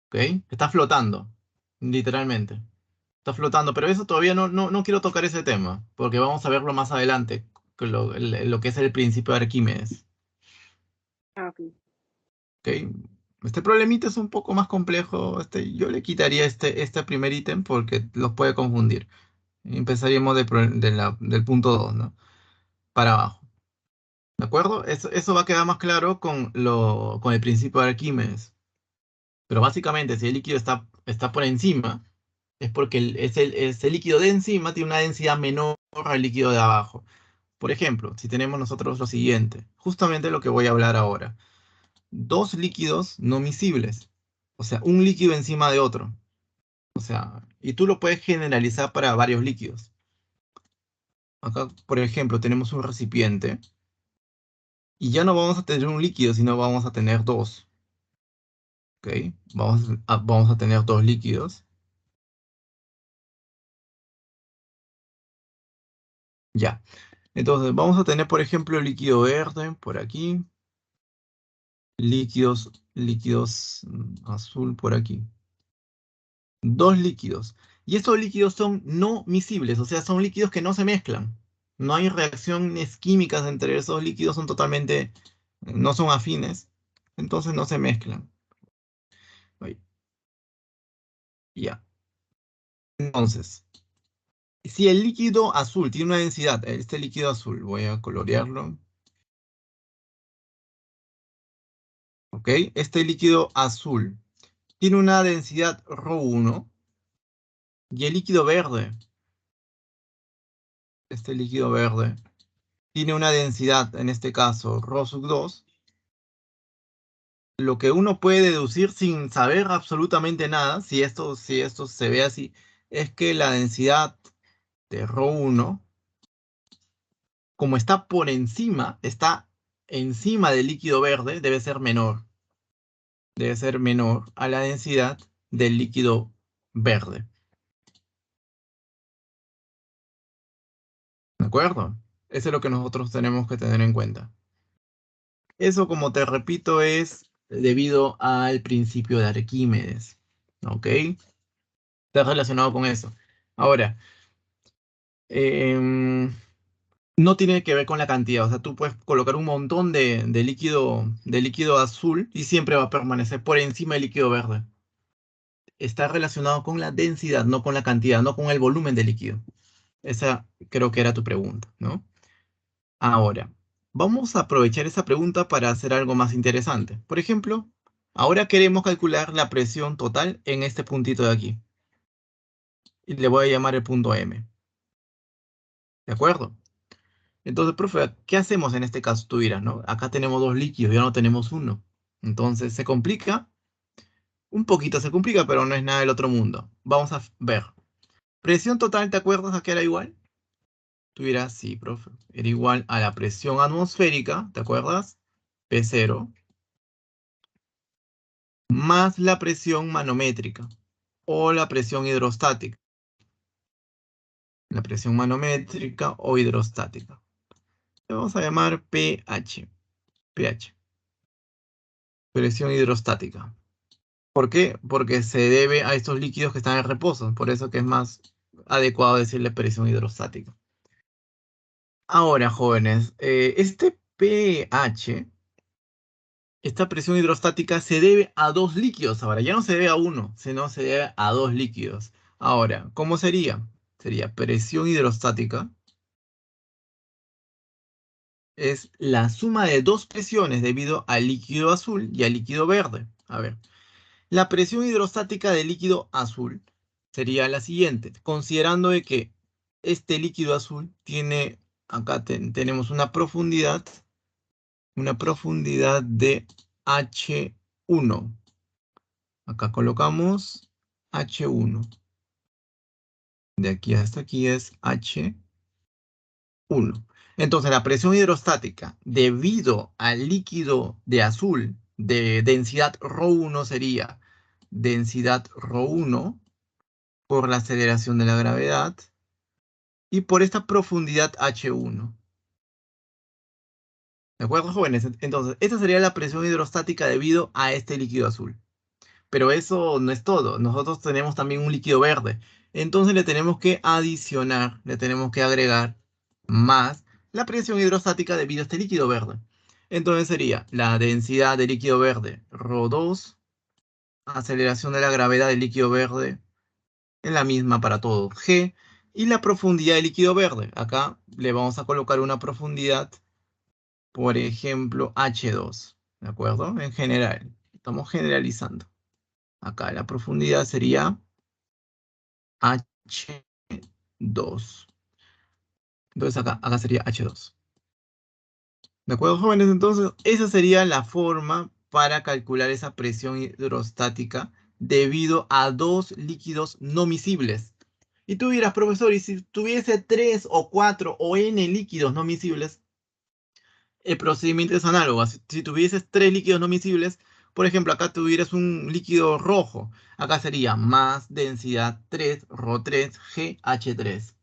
¿Ok? Está flotando, literalmente. Está flotando, pero eso todavía no quiero tocar ese tema, porque vamos a verlo más adelante, con lo que es el principio de Arquímedes. Ah, ok. ¿Ok? Este problemita es un poco más complejo. Yo le quitaría este primer ítem porque los puede confundir. Empezaríamos del punto 2, ¿no? Para abajo. ¿De acuerdo? Eso va a quedar más claro con el principio de Arquímedes. Pero básicamente, si el líquido está por encima, es porque ese líquido de encima tiene una densidad menor al líquido de abajo. Por ejemplo, si tenemos nosotros lo siguiente, justamente lo que voy a hablar ahora. Dos líquidos no miscibles. O sea, un líquido encima de otro. O sea, y tú lo puedes generalizar para varios líquidos. Acá, por ejemplo, tenemos un recipiente y ya no vamos a tener un líquido, sino vamos a tener dos. ¿Ok? Vamos a tener dos líquidos. Ya. Entonces, vamos a tener, por ejemplo, líquido verde por aquí. Líquidos azul por aquí. Dos líquidos. Y estos líquidos son no miscibles, o sea, son líquidos que no se mezclan. No hay reacciones químicas entre esos líquidos, no son afines, entonces no se mezclan. Ahí, ya. Entonces, si el líquido azul tiene una densidad, este líquido azul, voy a colorearlo, ¿ok? Este líquido azul tiene una densidad ρ1 y el líquido verde, este líquido verde, tiene una densidad, en este caso, ρ2. Lo que uno puede deducir sin saber absolutamente nada, si esto se ve así, es que la densidad de ρ1, como está encima del líquido verde, debe ser menor a la densidad del líquido verde. ¿De acuerdo? Eso es lo que nosotros tenemos que tener en cuenta. Eso, como te repito, es debido al principio de Arquímedes. ¿Ok? Está relacionado con eso. Ahora, em, no tiene que ver con la cantidad. O sea, tú puedes colocar un montón de líquido azul y siempre va a permanecer por encima del líquido verde. Está relacionado con la densidad, no con la cantidad, no con el volumen del líquido. Esa creo que era tu pregunta, ¿no? Ahora, vamos a aprovechar esa pregunta para hacer algo más interesante. Por ejemplo, ahora queremos calcular la presión total en este puntito de aquí. Y le voy a llamar el punto M. ¿De acuerdo? Entonces, profe, ¿qué hacemos en este caso? Tú dirás, ¿no? Acá tenemos dos líquidos, ya no tenemos uno. Entonces, se complica, un poquito se complica, pero no es nada del otro mundo. Vamos a ver. Presión total, ¿te acuerdas a qué era igual? Tú dirás, sí, profe. Era igual a la presión atmosférica, ¿te acuerdas? P0, más la presión manométrica o la presión hidrostática. La presión manométrica o hidrostática. Le vamos a llamar pH. pH. Presión hidrostática. ¿Por qué? Porque se debe a estos líquidos que están en reposo. Por eso que es más adecuado decirle presión hidrostática. Ahora, jóvenes, este pH, esta presión hidrostática se debe a dos líquidos. Ahora, ya no se debe a uno, sino se debe a dos líquidos. Ahora, ¿cómo sería? Sería presión hidrostática es la suma de dos presiones debido al líquido azul y al líquido verde. A ver. La presión hidrostática del líquido azul sería la siguiente, considerando de que este líquido azul tiene, acá tenemos una profundidad de H1. Acá colocamos H1. De aquí hasta aquí es H1. Entonces, la presión hidrostática debido al líquido de azul de densidad ρ1 sería densidad ρ1 por la aceleración de la gravedad y por esta profundidad h1. ¿De acuerdo, jóvenes? Entonces, esta sería la presión hidrostática debido a este líquido azul. Pero eso no es todo. Nosotros tenemos también un líquido verde. Entonces le tenemos que adicionar, le tenemos que agregar más la presión hidrostática debido a este líquido verde. Entonces sería la densidad del líquido verde, ρ2, aceleración de la gravedad del líquido verde, es la misma para todo, G, y la profundidad del líquido verde. Acá le vamos a colocar una profundidad, por ejemplo, H2, ¿de acuerdo? En general, estamos generalizando. Acá la profundidad sería H2. Entonces acá sería H2. ¿De acuerdo, jóvenes? Entonces, esa sería la forma para calcular esa presión hidrostática debido a dos líquidos no miscibles. Y tú dirás, profesor, y si tuviese 3 o 4 o n líquidos no miscibles, el procedimiento es análogo. Si tuvieses 3 líquidos no miscibles, por ejemplo, acá tuvieras un líquido rojo, acá sería más densidad 3, ρ3, GH3.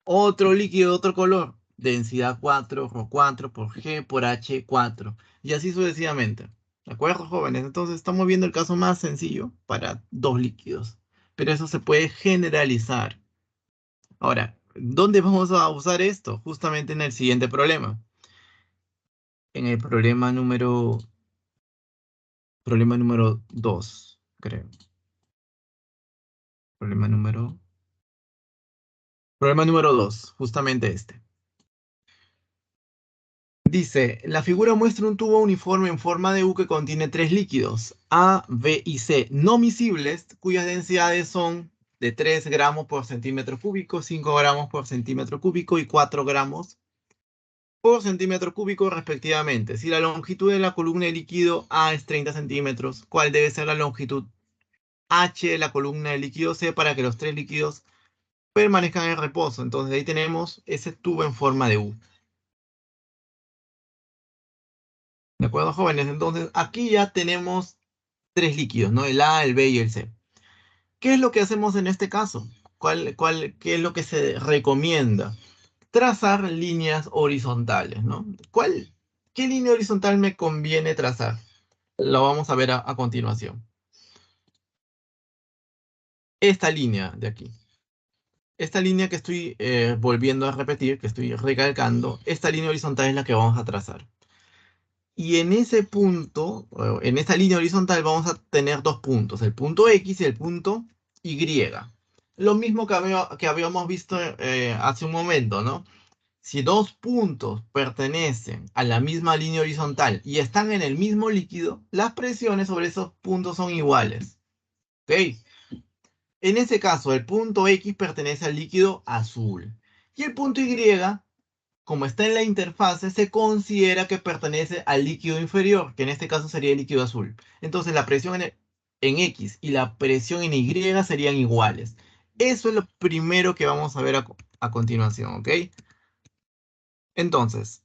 Otro líquido de otro color, densidad 4, ρ4 por G por H4. Y así sucesivamente. ¿De acuerdo, jóvenes? Entonces estamos viendo el caso más sencillo para dos líquidos. Pero eso se puede generalizar. Ahora, ¿dónde vamos a usar esto? Justamente en el siguiente problema. En el problema número 2, creo. Problema número, problema número 2, justamente este. Dice, la figura muestra un tubo uniforme en forma de U que contiene tres líquidos, A, B y C, no miscibles, cuyas densidades son de 3 gramos por centímetro cúbico, 5 gramos por centímetro cúbico y 4 gramos por centímetro cúbico respectivamente. Si la longitud de la columna de líquido A es 30 centímetros, ¿cuál debe ser la longitud H de la columna de líquido C para que los tres líquidos permanezcan en reposo? Entonces ahí tenemos ese tubo en forma de U. ¿De acuerdo, jóvenes? Entonces aquí ya tenemos tres líquidos, ¿no? El A, el B y el C. ¿Qué es lo que hacemos en este caso? ¿Qué es lo que se recomienda? Trazar líneas horizontales, ¿no? ¿Qué línea horizontal me conviene trazar? Lo vamos a ver a continuación. Esta línea de aquí. Esta línea que estoy volviendo a repetir, que estoy recalcando, esta línea horizontal es la que vamos a trazar. Y en ese punto, en esta línea horizontal, vamos a tener dos puntos, el punto X y el punto Y. Lo mismo que habíamos visto hace un momento, ¿no? Si dos puntos pertenecen a la misma línea horizontal y están en el mismo líquido, las presiones sobre esos puntos son iguales. ¿Ok? En ese caso, el punto X pertenece al líquido azul. Y el punto Y, como está en la interfase, se considera que pertenece al líquido inferior, que en este caso sería el líquido azul. Entonces la presión en X y la presión en Y serían iguales. Eso es lo primero que vamos a ver a continuación, ¿ok? Entonces,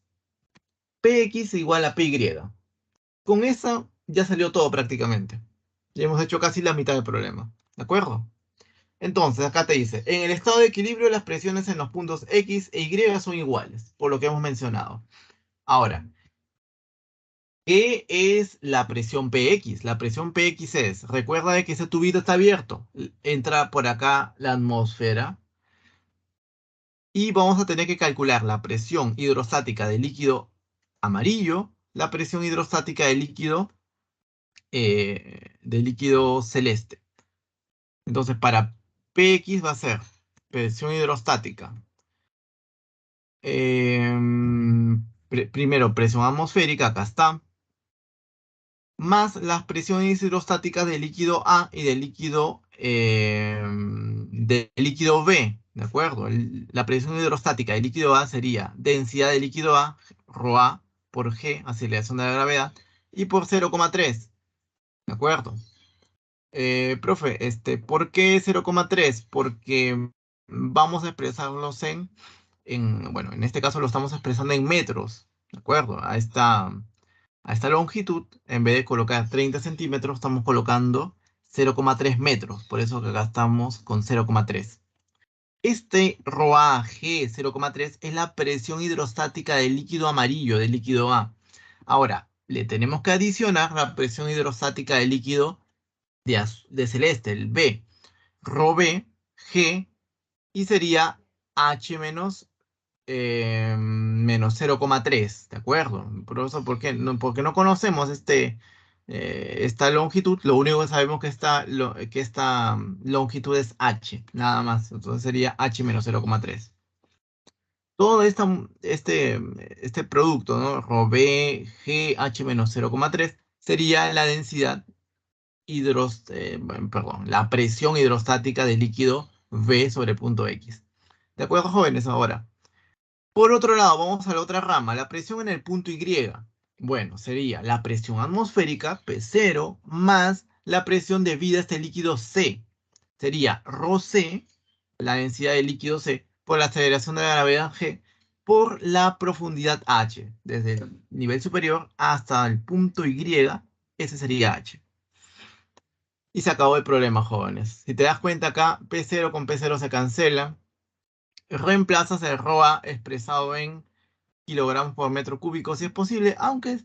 Px igual a Py. Con esa ya salió todo prácticamente. Ya hemos hecho casi la mitad del problema, ¿de acuerdo? Entonces, acá te dice, en el estado de equilibrio las presiones en los puntos X e Y son iguales, por lo que hemos mencionado. Ahora, ¿qué es la presión Px? La presión Px es, recuerda de que ese tubito está abierto, entra por acá la atmósfera y vamos a tener que calcular la presión hidrostática del líquido amarillo, la presión hidrostática del líquido celeste. Entonces, para Px va a ser presión hidrostática. Primero, presión atmosférica, acá está, más las presiones hidrostáticas del líquido A y del líquido B, ¿de acuerdo? La presión hidrostática del líquido A sería densidad del líquido A, ρA, por G, aceleración de la gravedad, y por 0,3, ¿de acuerdo? Profe, ¿por qué 0,3? Porque vamos a expresarlos en bueno, en este caso lo estamos expresando en metros, ¿de acuerdo? A esta longitud, en vez de colocar 30 centímetros, estamos colocando 0,3 metros. Por eso que acá estamos con 0,3. Este ρAg 0,3 es la presión hidrostática del líquido amarillo, del líquido A. Ahora, le tenemos que adicionar la presión hidrostática del líquido de celeste, el B. ρB, G, y sería H menos 0,3, ¿de acuerdo? Por eso, porque no conocemos esta longitud, lo único que sabemos que esta longitud es H, nada más. Entonces sería H menos 0,3. Todo este producto, ¿no? ρB, G, H menos 0,3 sería la densidad bueno, perdón, la presión hidrostática del líquido V sobre punto X. ¿De acuerdo, jóvenes? Ahora. Por otro lado, vamos a la otra rama, la presión en el punto Y. Bueno, sería la presión atmosférica, P0, más la presión debida a este líquido C. Sería ρC, la densidad del líquido C, por la aceleración de la gravedad G, por la profundidad H, desde el nivel superior hasta el punto Y, ese sería H. Y se acabó el problema, jóvenes. Si te das cuenta acá, P0 con P0 se cancela. Reemplazas el ρA expresado en kilogramos por metro cúbico si es posible, aunque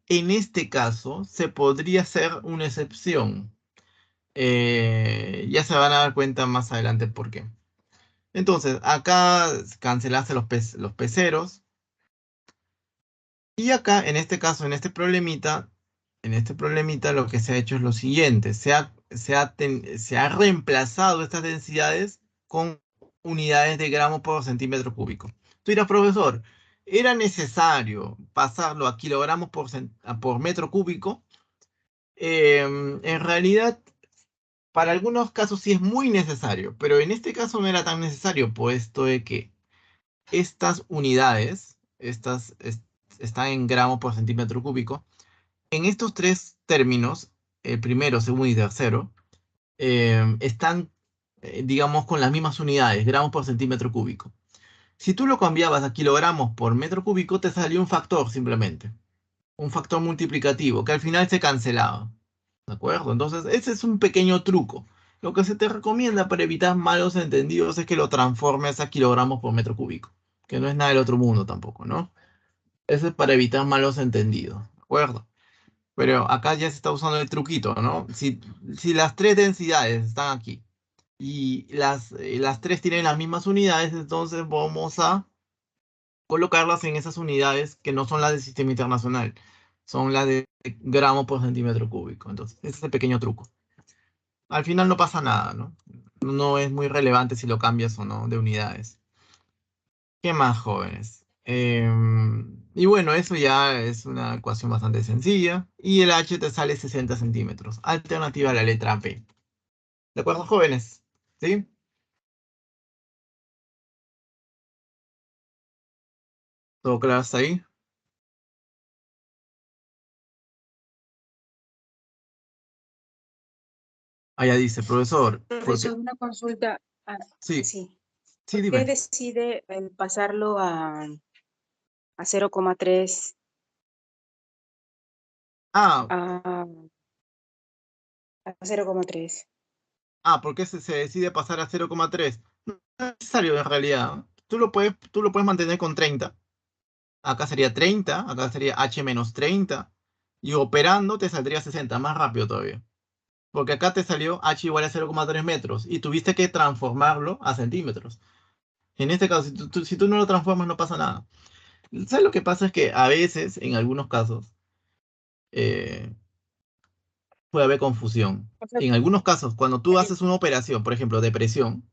en este caso se podría hacer una excepción. Ya se van a dar cuenta más adelante por qué. Entonces, acá cancelaste los peceros. Y acá, en este caso, en este problemita, lo que se ha hecho es lo siguiente. Se ha reemplazado estas densidades con unidades de gramos por centímetro cúbico. Tú dirás, profesor, ¿era necesario pasarlo a kilogramos por metro cúbico? En realidad, para algunos casos sí es muy necesario, pero en este caso no era tan necesario, puesto de que estas unidades, están en gramos por centímetro cúbico. En estos tres términos, el primero, segundo y tercero, están, digamos, con las mismas unidades, gramos por centímetro cúbico. Si tú lo cambiabas a kilogramos por metro cúbico, te salió un factor simplemente, un factor multiplicativo, que al final se cancelaba. ¿De acuerdo? Entonces, ese es un pequeño truco. Lo que se te recomienda para evitar malos entendidos es que lo transformes a kilogramos por metro cúbico, que no es nada del otro mundo tampoco, ¿no? Eso es para evitar malos entendidos, ¿de acuerdo? Pero acá ya se está usando el truquito, ¿no? Si las tres densidades están aquí y las tres tienen las mismas unidades, entonces vamos a colocarlas en esas unidades que no son las del sistema internacional, son las de gramos por centímetro cúbico. Entonces, ese es el pequeño truco. Al final no pasa nada, ¿no? No es muy relevante si lo cambias o no de unidades. ¿Qué más, jóvenes? Y bueno, eso ya es una ecuación bastante sencilla. Y el H te sale 60 centímetros. Alternativa a la letra B. ¿De acuerdo, jóvenes? ¿Sí? ¿Todo claro hasta ahí? Allá dice, profesor, ¿por qué? Profesor, una consulta. Ah, Sí, sí. sí, ¿Por qué dime. decide pasarlo a 0,3 Ah, a 0,3? ¿por qué se decide pasar a 0,3? No es necesario en realidad. Tú lo puedes mantener con 30. Acá sería 30, acá sería H menos 30. Y operando te saldría 60, más rápido todavía. Porque acá te salió H igual a 0,3 metros y tuviste que transformarlo a centímetros. En este caso, si tú no lo transformas, no pasa nada. ¿Sabes lo que pasa? Es que a veces, en algunos casos, eh, puede haber confusión. O sea, En algunos casos, cuando tú haces una operación, por ejemplo, de presión,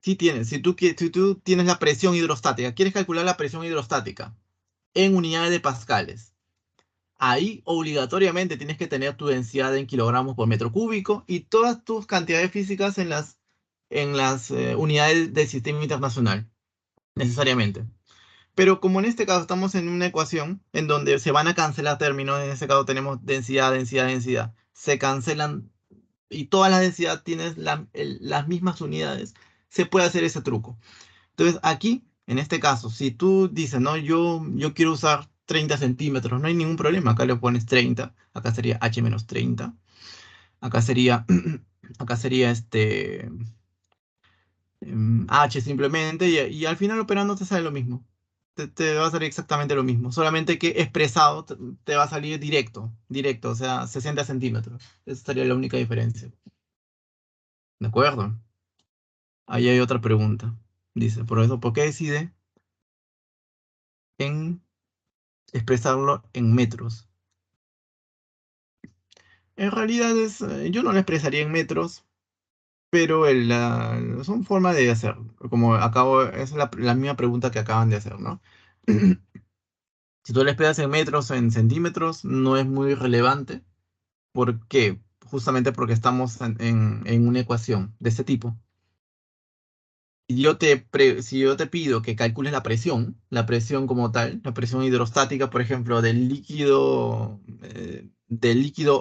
si tú tienes la presión hidrostática, quieres calcular la presión hidrostática en unidades de pascales. Ahí obligatoriamente tienes que tener tu densidad en kilogramos por metro cúbico y todas tus cantidades físicas en las unidades del sistema internacional, necesariamente. Pero como en este caso estamos en una ecuación en donde se van a cancelar términos, en este caso tenemos densidad, densidad, densidad, se cancelan y todas las densidades tienen las mismas unidades, se puede hacer ese truco. Entonces aquí En este caso, si tú dices, no, yo quiero usar 30 centímetros, no hay ningún problema. Acá le pones 30, acá sería H menos 30. Acá sería, acá sería H simplemente, y al final operando te sale lo mismo. Te va a salir exactamente lo mismo, solamente que expresado te va a salir directo, directo, o sea, 60 centímetros. Esa sería la única diferencia. ¿De acuerdo? Ahí hay otra pregunta. Dice, por eso, ¿por qué decide en expresarlo en metros? En realidad yo no lo expresaría en metros, pero son formas de hacerlo. Como acabo, es la misma pregunta que acaban de hacer, ¿no? Si tú le expresas en metros o en centímetros, no es muy relevante. ¿Por qué? Justamente porque estamos en una ecuación de este tipo. Si yo te pido que calcules la presión como tal, la presión hidrostática, por ejemplo, del líquido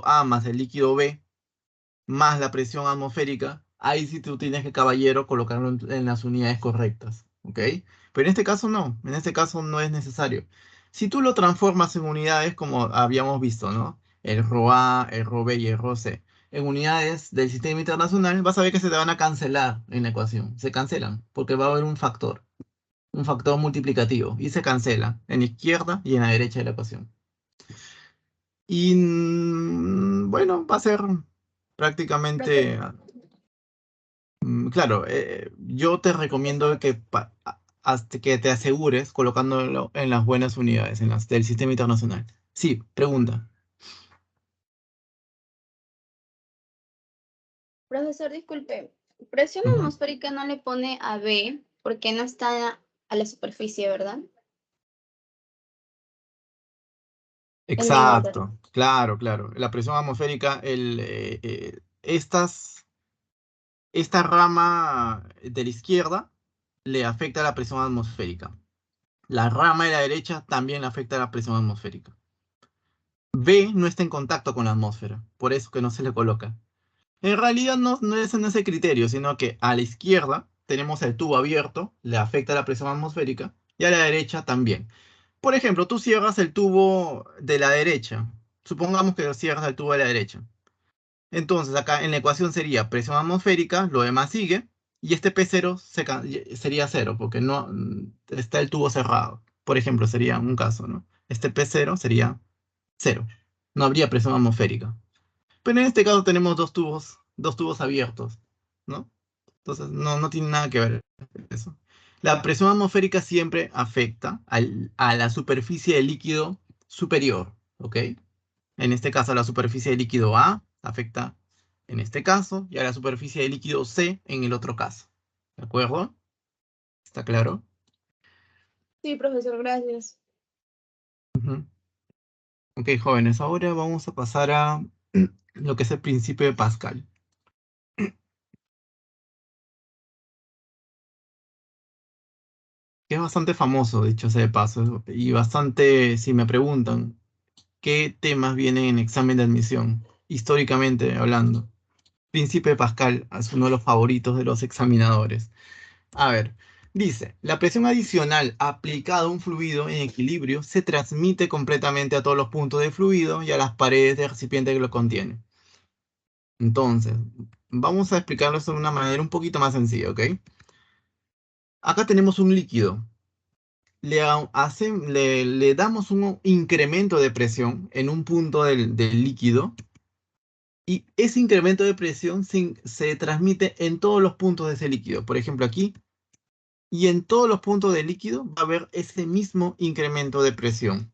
A más el líquido B, más la presión atmosférica, ahí sí tú tienes que, caballero, colocarlo en las unidades correctas, ¿ok? Pero en este caso no, en este caso no es necesario. Si tú lo transformas en unidades, como habíamos visto, ¿no? El ρA, el ρB y el ρC, en unidades del sistema internacional, vas a ver que se te van a cancelar en la ecuación. Se cancelan, porque va a haber un factor multiplicativo, y se cancela en la izquierda y en la derecha de la ecuación. Y bueno, va a ser Profe, prácticamente. Claro, yo te recomiendo que, hasta que te asegures colocándolo en las buenas unidades, en las del sistema internacional. Sí, pregunta. profesor, disculpe. Presión Ujú. atmosférica no le pone a B porque no está a la superficie, ¿verdad? Es menor, ¿verdad? Exacto, claro, claro. La presión atmosférica, esta rama de la izquierda le afecta a la presión atmosférica. La rama de la derecha también le afecta a la presión atmosférica. B no está en contacto con la atmósfera, por eso que no se le coloca. En realidad no es en ese criterio, sino que a la izquierda tenemos el tubo abierto, le afecta la presión atmosférica, y a la derecha también. Por ejemplo, tú cierras el tubo de la derecha. Supongamos que cierras el tubo de la derecha. Entonces, acá en la ecuación sería presión atmosférica, lo demás sigue, y este P0 sería cero, porque no está el tubo cerrado. Por ejemplo, sería un caso, ¿no? Este P0 sería cero. No habría presión atmosférica. Pero en este caso tenemos dos tubos abiertos, ¿no? Entonces no tiene nada que ver eso. La presión atmosférica siempre afecta a la superficie del líquido superior, ¿ok? En este caso a la superficie del líquido A afecta en este caso y a la superficie del líquido C en el otro caso. ¿De acuerdo? ¿Está claro? Sí, profesor, gracias. Ujú. Ok, jóvenes, ahora vamos a pasar a lo que es el principio de Pascal. Que es bastante famoso, dicho sea de paso, y bastante, si me preguntan, ¿qué temas vienen en examen de admisión, históricamente hablando? Príncipe de Pascal es uno de los favoritos de los examinadores. A ver, dice, la presión adicional aplicada a un fluido en equilibrio se transmite completamente a todos los puntos del fluido y a las paredes del recipiente que lo contiene. Entonces, vamos a explicarlo de una manera un poquito más sencilla, ¿ok? Acá tenemos un líquido. Le damos un incremento de presión en un punto del líquido, y ese incremento de presión se transmite en todos los puntos de ese líquido. Por ejemplo, aquí, y en todos los puntos del líquido va a haber ese mismo incremento de presión.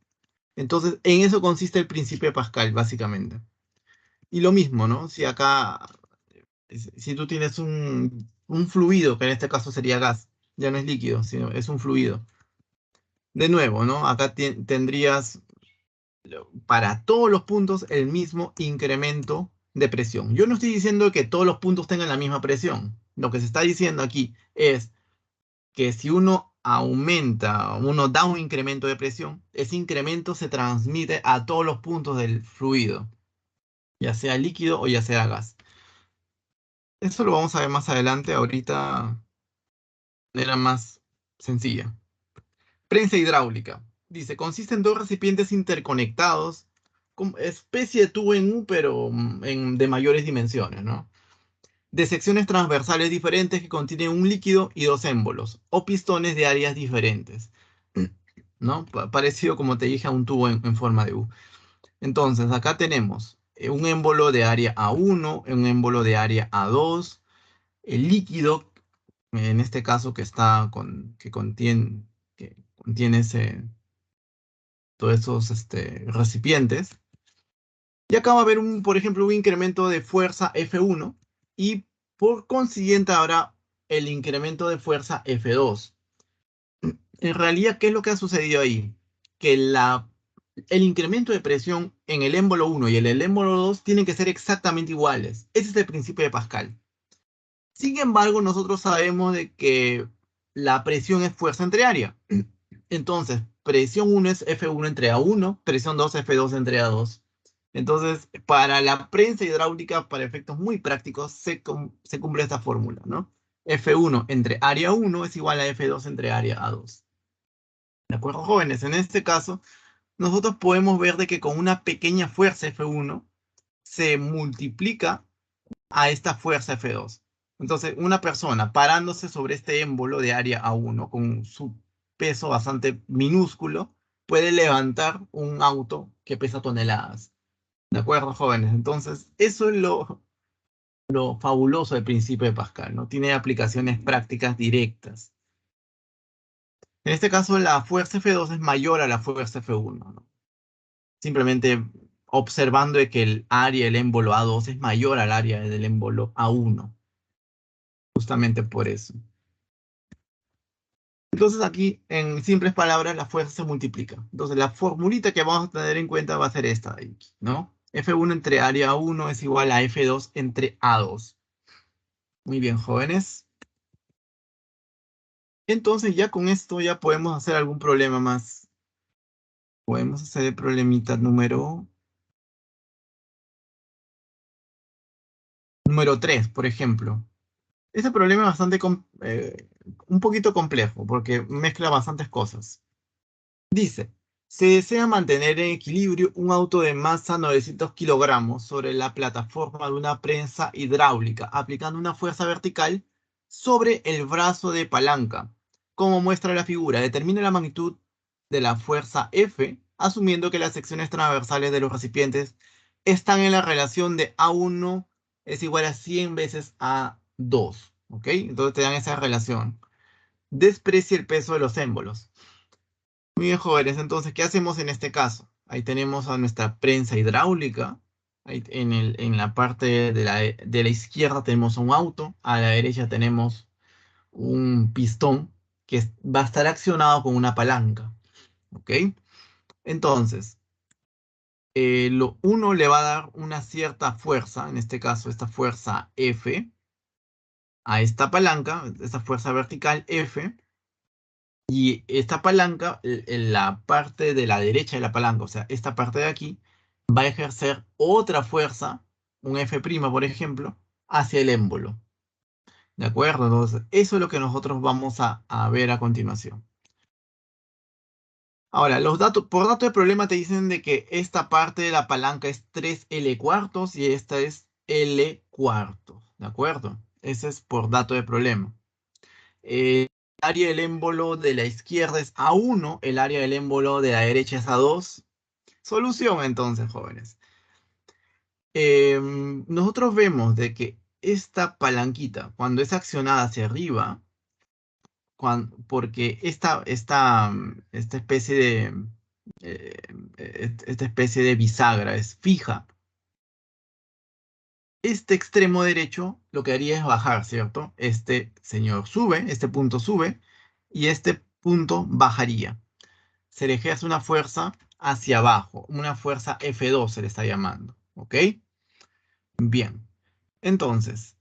Entonces, en eso consiste el principio de Pascal, básicamente. Y lo mismo, ¿no? Si acá, si tú tienes un fluido, que en este caso sería gas, ya no es líquido, sino es un fluido. De nuevo, ¿no? Acá tendrías para todos los puntos el mismo incremento de presión. Yo no estoy diciendo que todos los puntos tengan la misma presión. Lo que se está diciendo aquí es que si uno da un incremento de presión, ese incremento se transmite a todos los puntos del fluido, ya sea líquido o ya sea gas. Eso lo vamos a ver más adelante. Ahorita era más sencilla. Prensa hidráulica. Dice, consiste en dos recipientes interconectados, con especie de tubo en U, pero de mayores dimensiones, ¿no? De secciones transversales diferentes que contienen un líquido y dos émbolos, o pistones de áreas diferentes, ¿no? Parecido, como te dije, a un tubo en forma de U. Entonces, acá tenemos un émbolo de área A1, un émbolo de área A2, el líquido, en este caso que contiene todos esos recipientes. Y acá va a haber, por ejemplo, un incremento de fuerza F1 y por consiguiente ahora el incremento de fuerza F2. En realidad, ¿qué es lo que ha sucedido ahí? Que el incremento de presión en el émbolo 1 y en el émbolo 2 tienen que ser exactamente iguales. Ese es el principio de Pascal. Sin embargo, nosotros sabemos de que la presión es fuerza entre área. Entonces, presión 1 es F1 entre A1, presión 2 F2 entre A2. Entonces, para la prensa hidráulica, para efectos muy prácticos, se cumple esta fórmula, ¿no? F1 entre área 1 es igual a F2 entre área A2. ¿De acuerdo, jóvenes? En este caso, nosotros podemos ver de que con una pequeña fuerza F1 se multiplica a esta fuerza F2. Entonces, una persona parándose sobre este émbolo de área A1 con su peso bastante minúsculo puede levantar un auto que pesa toneladas. ¿De acuerdo, jóvenes? Entonces, eso es lo fabuloso del principio de Pascal, ¿no? Tiene aplicaciones prácticas directas. En este caso, la fuerza F2 es mayor a la fuerza F1, ¿no? Simplemente observando de que el área del émbolo A2 es mayor al área del émbolo A1. Justamente por eso. Entonces aquí, en simples palabras, la fuerza se multiplica. Entonces la formulita que vamos a tener en cuenta va a ser esta de aquí, ¿no? F1 entre área 1 es igual a F2 entre A2. Muy bien, jóvenes. Entonces ya con esto ya podemos hacer algún problema más. Podemos hacer el problemita número 3, por ejemplo. Este problema es bastante, un poquito complejo porque mezcla bastantes cosas. Dice, se desea mantener en equilibrio un auto de masa 900 kilogramos sobre la plataforma de una prensa hidráulica, aplicando una fuerza vertical sobre el brazo de palanca. Como muestra la figura, determine la magnitud de la fuerza F, asumiendo que las secciones transversales de los recipientes están en la relación de A1 es igual a 100 veces A2. ¿Ok? Entonces te dan esa relación. Desprecie el peso de los émbolos. Muy bien, jóvenes, entonces, ¿qué hacemos en este caso? Ahí tenemos a nuestra prensa hidráulica. Ahí en la parte de la izquierda tenemos un auto. A la derecha tenemos un pistón que va a estar accionado con una palanca. ¿Ok? Entonces, uno le va a dar una cierta fuerza, en este caso esta fuerza F, a esta palanca, esta fuerza vertical F. Y esta palanca, en la parte de la derecha de la palanca, o sea, esta parte de aquí, va a ejercer otra fuerza, un F', por ejemplo, hacia el émbolo. ¿De acuerdo? Entonces, eso es lo que nosotros vamos a ver a continuación. Ahora, por dato de problema te dicen de que esta parte de la palanca es 3L cuartos y esta es L cuartos. ¿De acuerdo? Ese es por dato de problema. El área del émbolo de la izquierda es A1, el área del émbolo de la derecha es A2. Solución entonces, jóvenes. Nosotros vemos de que esta palanquita, cuando es accionada hacia arriba, porque eh, esta especie de bisagra es fija, este extremo derecho lo que haría es bajar, ¿cierto? Este señor sube, este punto sube, y este punto bajaría. Se le ejerce una fuerza hacia abajo, una fuerza F2 se le está llamando, ¿ok? Bien, entonces,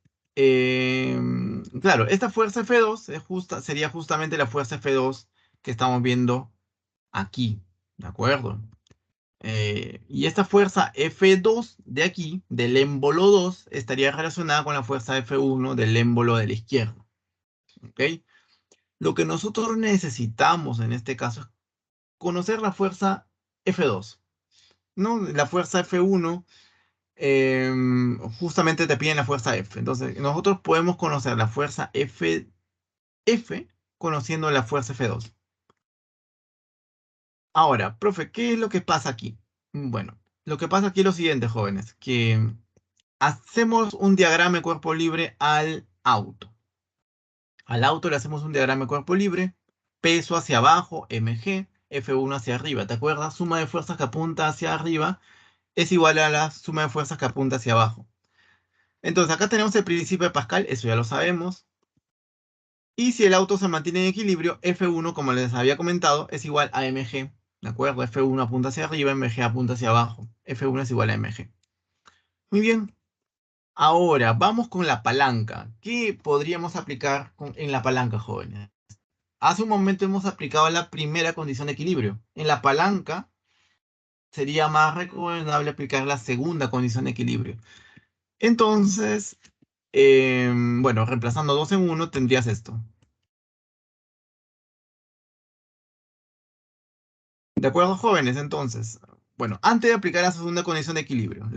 claro, esta fuerza F2 sería justamente la fuerza F2 que estamos viendo aquí, ¿de acuerdo? Y esta fuerza F2 de aquí, del émbolo 2, estaría relacionada con la fuerza F1 del émbolo de la izquierda, ¿ok? Lo que nosotros necesitamos en este caso es conocer la fuerza F2, ¿no? La fuerza F1 justamente te piden la fuerza F. Entonces, nosotros podemos conocer la fuerza F conociendo la fuerza F2. Ahora, profe, ¿qué es lo que pasa aquí? Bueno, lo que pasa aquí es lo siguiente, jóvenes, que hacemos un diagrama de cuerpo libre al auto. Al auto le hacemos un diagrama de cuerpo libre, peso hacia abajo, mg, F1 hacia arriba. ¿Te acuerdas? Suma de fuerzas que apunta hacia arriba es igual a la suma de fuerzas que apunta hacia abajo. Entonces acá tenemos el principio de Pascal, eso ya lo sabemos. Y si el auto se mantiene en equilibrio, F1, como les había comentado, es igual a mg. ¿De acuerdo? F1 apunta hacia arriba, mg apunta hacia abajo. F1 es igual a mg. Muy bien. Ahora, vamos con la palanca. ¿Qué podríamos aplicar en la palanca, jóvenes? Hace un momento hemos aplicado la primera condición de equilibrio. En la palanca sería más recomendable aplicar la segunda condición de equilibrio. Entonces, bueno, reemplazando 2 en 1 tendrías esto. ¿De acuerdo, jóvenes? Entonces, bueno, antes de aplicar la segunda condición de equilibrio,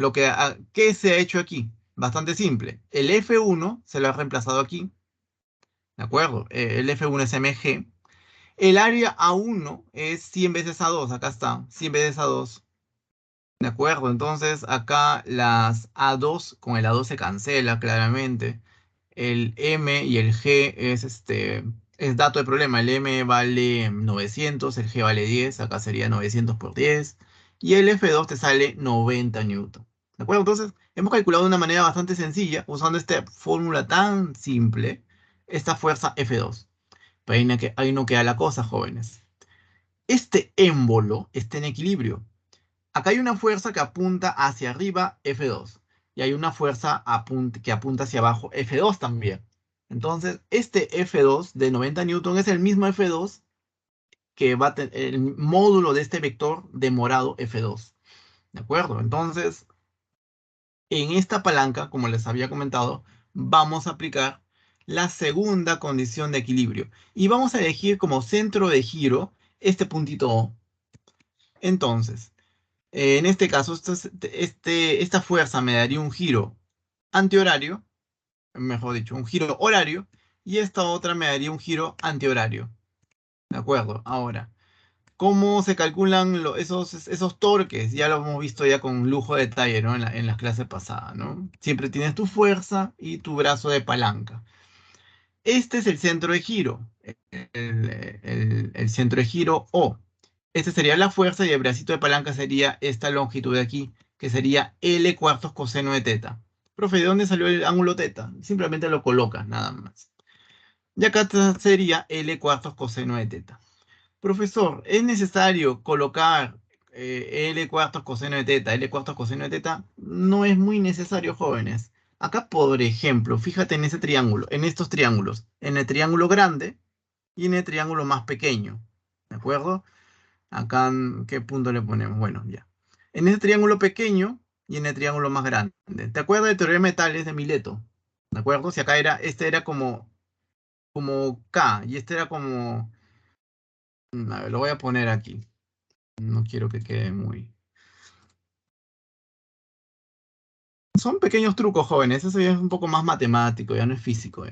¿qué se ha hecho aquí? Bastante simple. El F1 se lo ha reemplazado aquí. ¿De acuerdo? El F1 es mg. El área A1 es 100 veces A2. Acá está, 100 veces A2. ¿De acuerdo? Entonces acá las A2 con el A2 se cancela claramente. El M y el G es dato de problema. El M vale 900, el G vale 10. Acá sería 900 por 10. Y el F2 te sale 90 newton. ¿De acuerdo? Entonces hemos calculado de una manera bastante sencilla, usando esta fórmula tan simple, esta fuerza F2. Pero ahí no queda la cosa, jóvenes. Este émbolo está en equilibrio. Acá hay una fuerza que apunta hacia arriba, F2. Y hay una fuerza que apunta hacia abajo, F2 también. Entonces, este F2 de 90 newton es el mismo F2 que va a tener el módulo de este vector de morado F2. ¿De acuerdo? Entonces, en esta palanca, como les había comentado, vamos a aplicar la segunda condición de equilibrio. Y vamos a elegir como centro de giro este puntito O. Entonces, en este caso, esta fuerza me daría un giro antihorario, mejor dicho, un giro horario, y esta otra me daría un giro antihorario. ¿De acuerdo? Ahora, ¿cómo se calculan esos torques? Ya lo hemos visto ya con lujo de detalle, ¿no? En las clases pasadas, ¿no? Siempre tienes tu fuerza y tu brazo de palanca. Este es el centro de giro, el centro de giro O. Esta sería la fuerza y el bracito de palanca sería esta longitud de aquí, que sería L cuartos coseno de teta. Profe, ¿de dónde salió el ángulo teta? Simplemente lo colocas, nada más. Y acá sería L cuartos coseno de teta. Profesor, ¿es necesario colocar L cuartos coseno de teta, L cuartos coseno de teta? No es muy necesario, jóvenes. Acá, por ejemplo, fíjate en ese triángulo, en estos triángulos, en el triángulo grande y en el triángulo más pequeño. ¿De acuerdo? Acá, ¿en qué punto le ponemos? Bueno, ya. En ese triángulo pequeño y en el triángulo más grande. ¿Te acuerdas del teorema de Tales de Mileto? ¿De acuerdo? Si acá este era como K y este era como... A ver, lo voy a poner aquí. No quiero que quede muy... Son pequeños trucos, jóvenes. Eso ya es un poco más matemático, ya no es físico.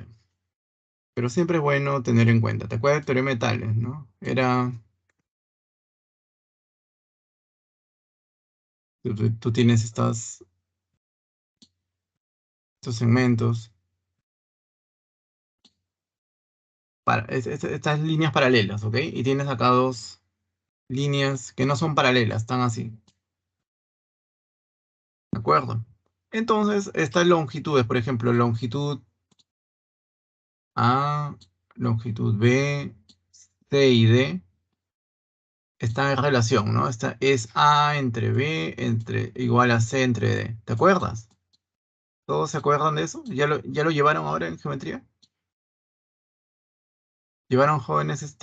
Pero siempre es bueno tener en cuenta. ¿Te acuerdas del teorema de Tales, no? Era... Tú tienes estos segmentos, estas líneas paralelas, ¿ok? Y tienes acá dos líneas que no son paralelas, están así. ¿De acuerdo? Entonces, estas longitudes, por ejemplo, longitud A, longitud B, C y D, están en relación, ¿no? Esta es A entre B igual a C entre D. ¿Te acuerdas? ¿Todos se acuerdan de eso? ¿Ya lo llevaron ahora en geometría? ¿Llevaron, jóvenes,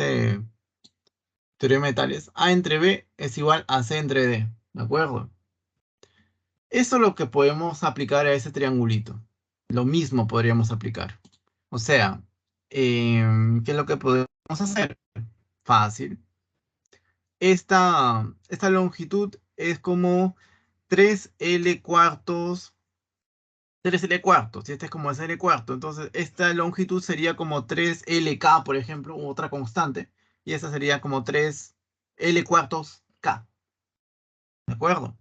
teorema de Tales? A entre B es igual a C entre D. ¿De acuerdo? Eso es lo que podemos aplicar a ese triangulito. Lo mismo podríamos aplicar. O sea, ¿qué es lo que podemos vamos a hacer? Fácil. Esta longitud es como 3L cuartos, 3L cuartos, y este es como SL cuarto. Entonces, esta longitud sería como 3LK, por ejemplo, u otra constante, y esta sería como 3L cuartos K. ¿De acuerdo?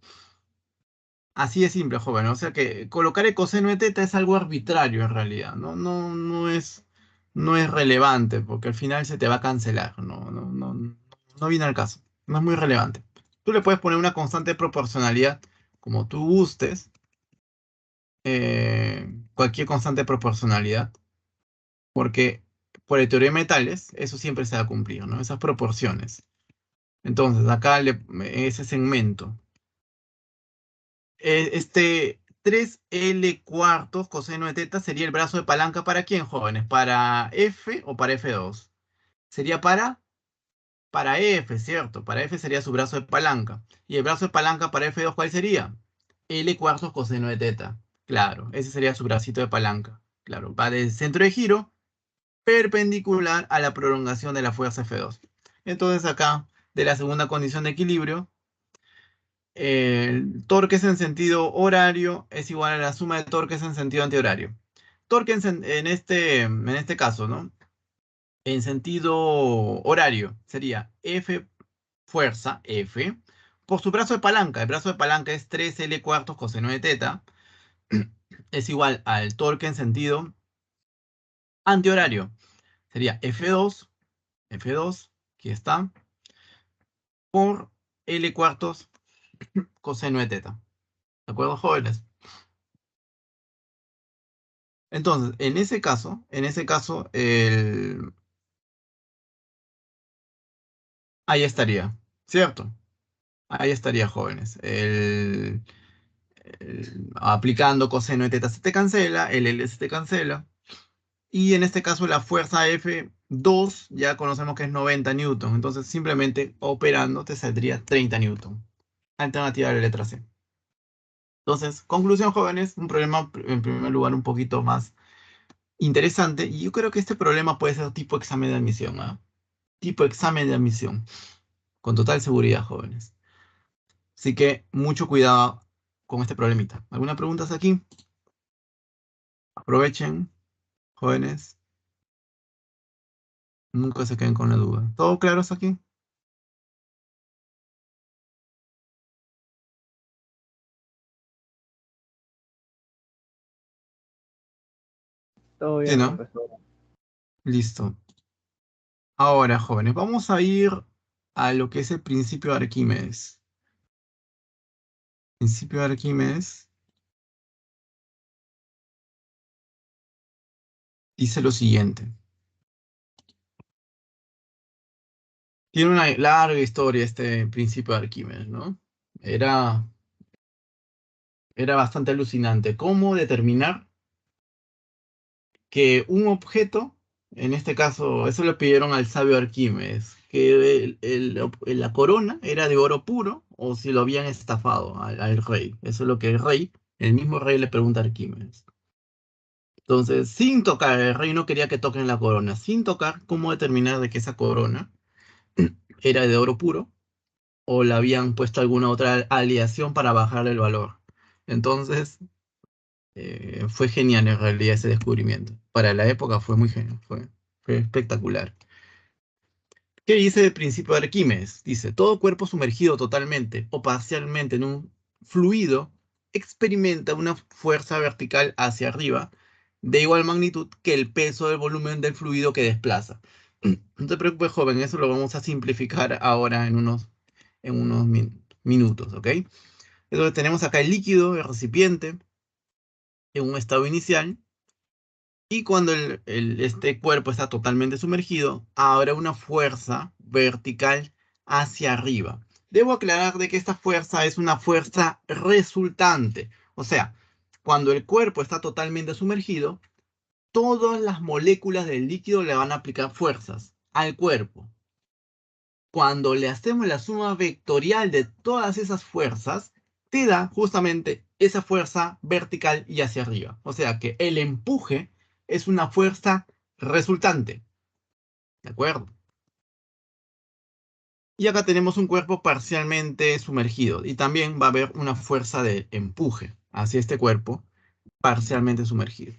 Así de simple, joven. O sea que colocar el coseno de teta es algo arbitrario en realidad. No es relevante, porque al final se te va a cancelar. No viene al caso. No es muy relevante. Tú le puedes poner una constante de proporcionalidad como tú gustes. Cualquier constante de proporcionalidad. Porque por el teorema de Tales, eso siempre se va a cumplir, ¿no? Esas proporciones. Entonces, acá ese segmento. Este 3L cuartos coseno de teta sería el brazo de palanca ¿para quién, jóvenes? ¿Para F o para F2? Sería para F, ¿cierto? Para F sería su brazo de palanca. ¿Y el brazo de palanca para F2 cuál sería? L cuartos coseno de teta. Claro, ese sería su bracito de palanca. Claro, va del centro de giro perpendicular a la prolongación de la fuerza F2. Entonces acá, de la segunda condición de equilibrio, el torques en sentido horario es igual a la suma de torques en sentido antihorario. Torque en este caso, ¿no? En sentido horario sería F fuerza, F, por su brazo de palanca. El brazo de palanca es 3L cuartos coseno de teta. Es igual al torque en sentido antihorario. Sería F2, aquí está, por L cuartos coseno de teta. ¿De acuerdo, jóvenes? Entonces, en ese caso, ahí estaría, ¿cierto? Ahí estaría, jóvenes. Aplicando coseno de teta se te cancela, el L se te cancela. Y en este caso la fuerza F2 ya conocemos que es 90 newton. Entonces simplemente operando te saldría 30 newton. Alternativa de la letra C. Entonces, conclusión, jóvenes, un problema en primer lugar un poquito más interesante. Y yo creo que este problema puede ser tipo examen de admisión, ¿ah? Tipo examen de admisión. Con total seguridad, jóvenes. Así que mucho cuidado con este problemita. ¿Alguna pregunta hasta aquí? Aprovechen, jóvenes. Nunca se queden con la duda. ¿Todo claro hasta aquí? Todo Sí, bien, ¿no? profesor. Listo. Ahora, jóvenes, vamos a ir a lo que es el principio de Arquímedes. Principio de Arquímedes dice lo siguiente. Tiene una larga historia este principio de Arquímedes, ¿no? Era, era bastante alucinante. ¿Cómo determinar que un objeto, en este caso, eso le pidieron al sabio Arquímedes, que la corona era de oro puro o si lo habían estafado al rey? Eso es lo que el mismo rey le pregunta a Arquímedes. Entonces, sin tocar, el rey no quería que toquen la corona. Sin tocar, ¿cómo determinar de que esa corona era de oro puro o le habían puesto alguna otra aleación para bajarle el valor? Entonces, fue genial en realidad ese descubrimiento. Para la época fue muy genial, fue espectacular. ¿Qué dice el principio de Arquímedes? Dice, todo cuerpo sumergido totalmente o parcialmente en un fluido experimenta una fuerza vertical hacia arriba de igual magnitud que el peso del volumen del fluido que desplaza. No te preocupes, joven, eso lo vamos a simplificar ahora en unos minutos, ¿ok? Entonces tenemos acá el líquido, el recipiente, en un estado inicial. Y cuando este cuerpo está totalmente sumergido, habrá una fuerza vertical hacia arriba. Debo aclarar de que esta fuerza es una fuerza resultante. O sea, cuando el cuerpo está totalmente sumergido, todas las moléculas del líquido le van a aplicar fuerzas al cuerpo. Cuando le hacemos la suma vectorial de todas esas fuerzas, te da justamente esa fuerza vertical y hacia arriba. O sea que el empuje es una fuerza resultante. ¿De acuerdo? Y acá tenemos un cuerpo parcialmente sumergido. Y también va a haber una fuerza de empuje hacia este cuerpo parcialmente sumergido.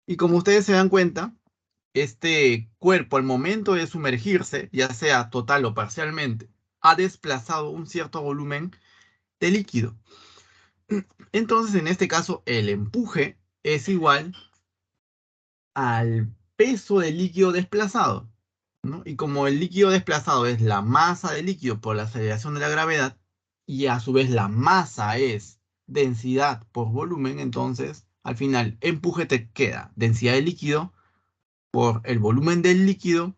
Y como ustedes se dan cuenta, este cuerpo al momento de sumergirse, ya sea total o parcialmente, ha desplazado un cierto volumen de líquido. Entonces, en este caso, el empuje es igual al peso del líquido desplazado, ¿no? Y como el líquido desplazado es la masa del líquido por la aceleración de la gravedad, y a su vez la masa es densidad por volumen, entonces, al final, empuje te queda densidad de líquido por el volumen del líquido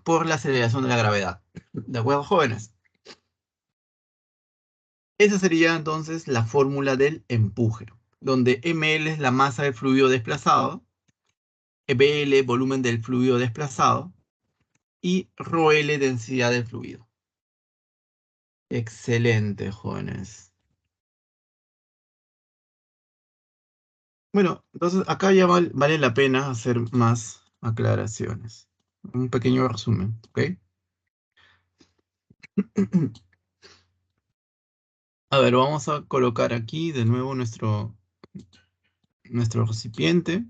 por la aceleración de la gravedad. ¿De acuerdo, jóvenes? Esa sería entonces la fórmula del empuje, donde ml es la masa del fluido desplazado, bl volumen del fluido desplazado y ρl densidad del fluido. Excelente, jóvenes. Bueno, entonces acá ya vale la pena hacer más aclaraciones. Un pequeño resumen, ¿ok? A ver, vamos a colocar aquí de nuevo nuestro recipiente.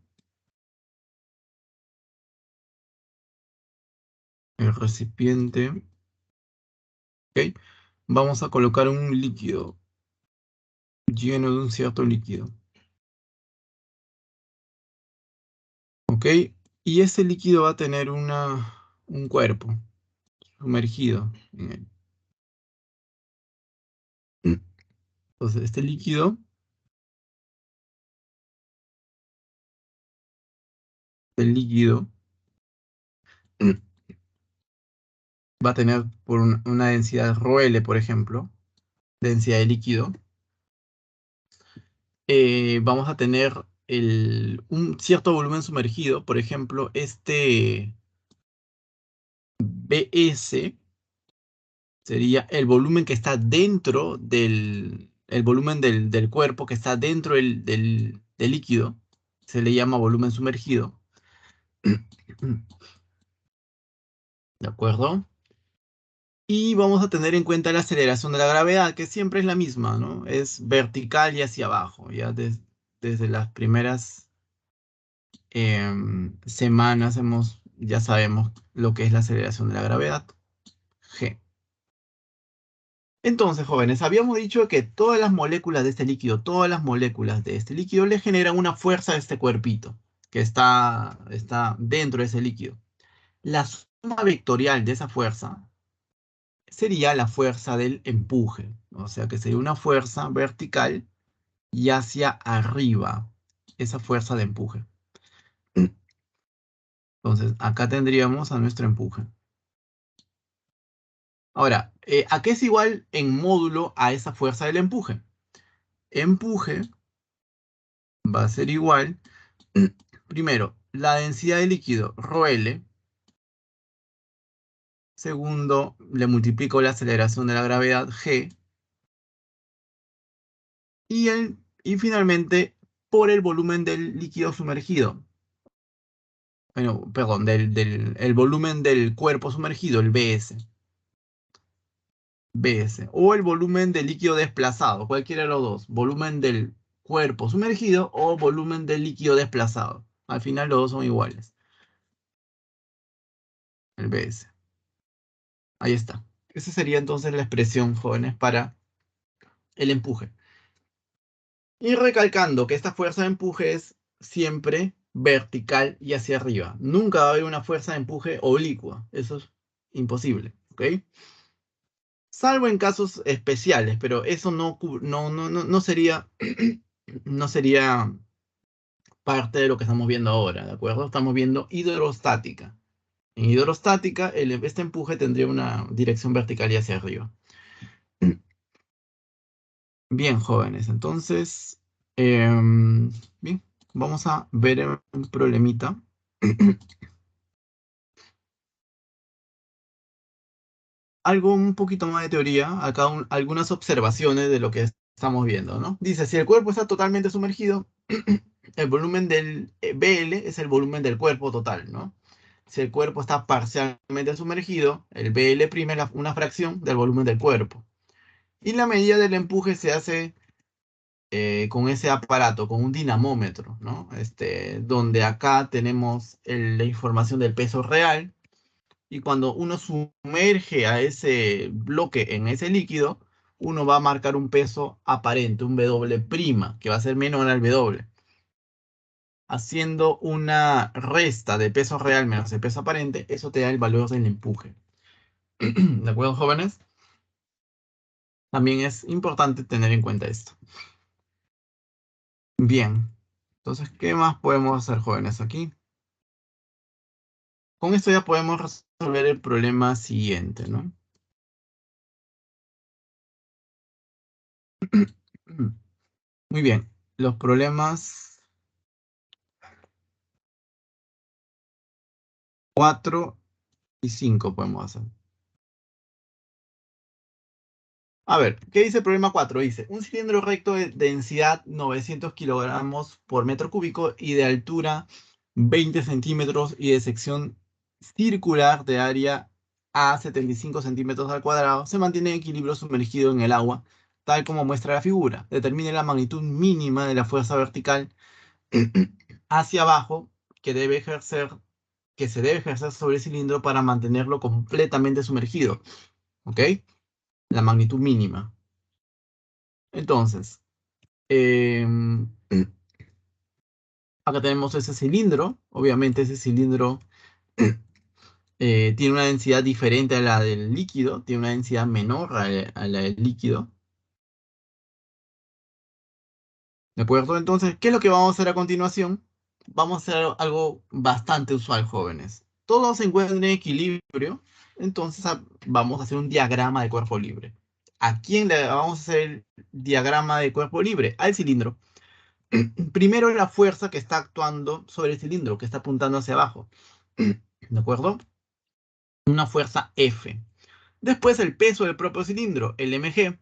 El recipiente. ¿Ok? Vamos a colocar un líquido lleno de un cierto líquido. ¿Ok? Y ese líquido va a tener un cuerpo sumergido en él. Entonces, este líquido va a tener por una densidad ρl, por ejemplo, densidad de líquido. Vamos a tener un cierto volumen sumergido, por ejemplo, este BS sería el volumen que está dentro el volumen del cuerpo que está dentro del líquido. Se le llama volumen sumergido. ¿De acuerdo? Y vamos a tener en cuenta la aceleración de la gravedad, que siempre es la misma, ¿no? Es vertical y hacia abajo. Ya desde las primeras semanas ya sabemos lo que es la aceleración de la gravedad, G. Entonces, jóvenes, habíamos dicho que todas las moléculas de este líquido, todas las moléculas de este líquido le generan una fuerza a este cuerpito que está dentro de ese líquido. La suma vectorial de esa fuerza sería la fuerza del empuje, o sea que sería una fuerza vertical y hacia arriba, esa fuerza de empuje. Entonces, acá tendríamos a nuestro empuje. Ahora, ¿a qué es igual en módulo a esa fuerza del empuje? Empuje va a ser igual, primero, la densidad de líquido, ρl. Segundo, le multiplico la aceleración de la gravedad, g. Y finalmente, por el volumen del líquido sumergido. Bueno, perdón, el volumen del cuerpo sumergido, el BS. BS. O el volumen del líquido desplazado, cualquiera de los dos. Volumen del cuerpo sumergido o volumen del líquido desplazado. Al final los dos son iguales. El BS. Ahí está. Esa sería entonces la expresión, jóvenes, para el empuje. Y recalcando que esta fuerza de empuje es siempre vertical y hacia arriba. Nunca va a haber una fuerza de empuje oblicua. Eso es imposible, ¿ok? Salvo en casos especiales, pero eso no sería, no sería parte de lo que estamos viendo ahora, ¿de acuerdo? Estamos viendo hidrostática. En hidrostática, este empuje tendría una dirección vertical y hacia arriba. Bien, jóvenes, entonces, bien, vamos a ver un problemita. Algo un poquito más de teoría, acá algunas observaciones de lo que estamos viendo, ¿no? Dice, si el cuerpo está totalmente sumergido, el volumen del BL es el volumen del cuerpo total, ¿no? si el cuerpo está parcialmente sumergido, el BL' es una fracción del volumen del cuerpo. Y la medida del empuje se hace con ese aparato, con un dinamómetro, ¿no? Donde acá tenemos la información del peso real, y cuando uno sumerge a ese bloque en ese líquido, uno va a marcar un peso aparente, un W', que va a ser menor al W. Haciendo una resta de peso real menos el peso aparente, eso te da el valor del empuje. ¿De acuerdo, jóvenes? También es importante tener en cuenta esto. Bien. Entonces, ¿qué más podemos hacer, jóvenes, aquí? Con esto ya podemos resolver el problema siguiente, ¿no? Muy bien. Los problemas 4 y 5 podemos hacer. A ver, ¿qué dice el problema 4? Dice, un cilindro recto de densidad 900 kilogramos por metro cúbico y de altura 20 centímetros y de sección circular de área a 75 centímetros al cuadrado se mantiene en equilibrio sumergido en el agua, tal como muestra la figura. Determine la magnitud mínima de la fuerza vertical hacia abajo que se debe ejercer sobre el cilindro para mantenerlo completamente sumergido. ¿Ok? La magnitud mínima. Entonces, acá tenemos ese cilindro. Obviamente ese cilindro tiene una densidad diferente a la del líquido, tiene una densidad menor a la del líquido. ¿De acuerdo? Entonces, ¿qué es lo que vamos a hacer a continuación? Vamos a hacer algo bastante usual, jóvenes. Todo se encuentra en equilibrio, entonces vamos a hacer un diagrama de cuerpo libre. ¿A quién le vamos a hacer el diagrama de cuerpo libre? Al cilindro. Primero la fuerza que está actuando sobre el cilindro, que está apuntando hacia abajo. ¿De acuerdo? Una fuerza F. Después el peso del propio cilindro, el mg.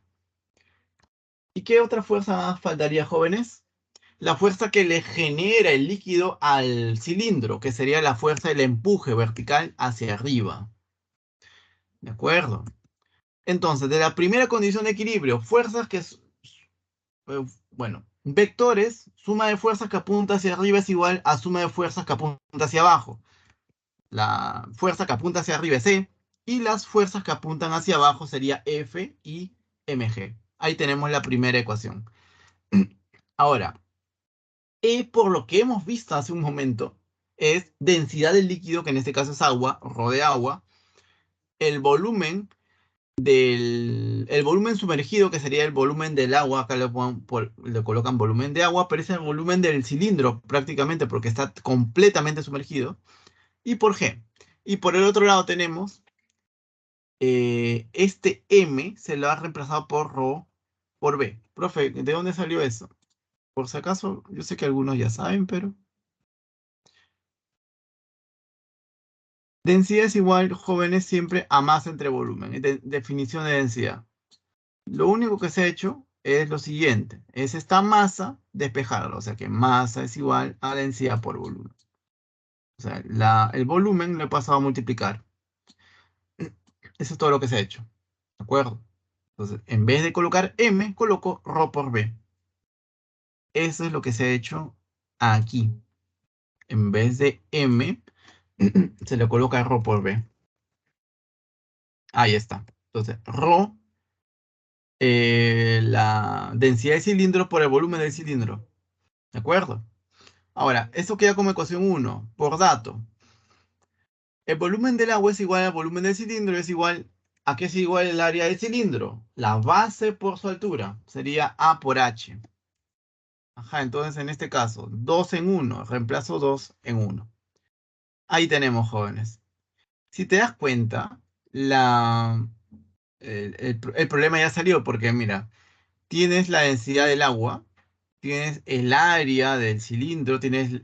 ¿Y qué otra fuerza más faltaría, jóvenes? La fuerza que le genera el líquido al cilindro, que sería la fuerza del empuje vertical hacia arriba. ¿De acuerdo? Entonces, de la primera condición de equilibrio, fuerzas que, bueno, vectores, suma de fuerzas que apunta hacia arriba es igual a suma de fuerzas que apunta hacia abajo. La fuerza que apunta hacia arriba es E, y las fuerzas que apuntan hacia abajo sería F y mg. Ahí tenemos la primera ecuación. Ahora, E, por lo que hemos visto hace un momento, es densidad del líquido, que en este caso es agua, rho de agua, el volumen el volumen sumergido, que sería el volumen del agua, acá le colocan volumen de agua, pero es el volumen del cilindro prácticamente porque está completamente sumergido, y por G. Y por el otro lado tenemos este M se lo ha reemplazado por Rho por B. Profe, ¿de dónde salió eso? Por si acaso, yo sé que algunos ya saben, pero... Densidad es igual, jóvenes, siempre a masa entre volumen. Definición de densidad. Lo único que se ha hecho es lo siguiente. Es esta masa despejarla. O sea que masa es igual a densidad por volumen. O sea, el volumen lo he pasado a multiplicar. Eso es todo lo que se ha hecho. ¿De acuerdo? Entonces, en vez de colocar M, coloco Rho por B. Eso es lo que se ha hecho aquí. En vez de M, se le coloca Rho por B. Ahí está. Entonces, Rho, la densidad del cilindro por el volumen del cilindro. ¿De acuerdo? Ahora, esto queda como ecuación 1. Por dato, el volumen del agua es igual al volumen del cilindro, es igual a qué es igual el área del cilindro. La base por su altura sería A por H. Ajá, entonces en este caso, 2 en 1, reemplazo 2 en 1. Ahí tenemos, jóvenes. Si te das cuenta, el problema ya salió porque, mira, tienes la densidad del agua, tienes el área del cilindro, tienes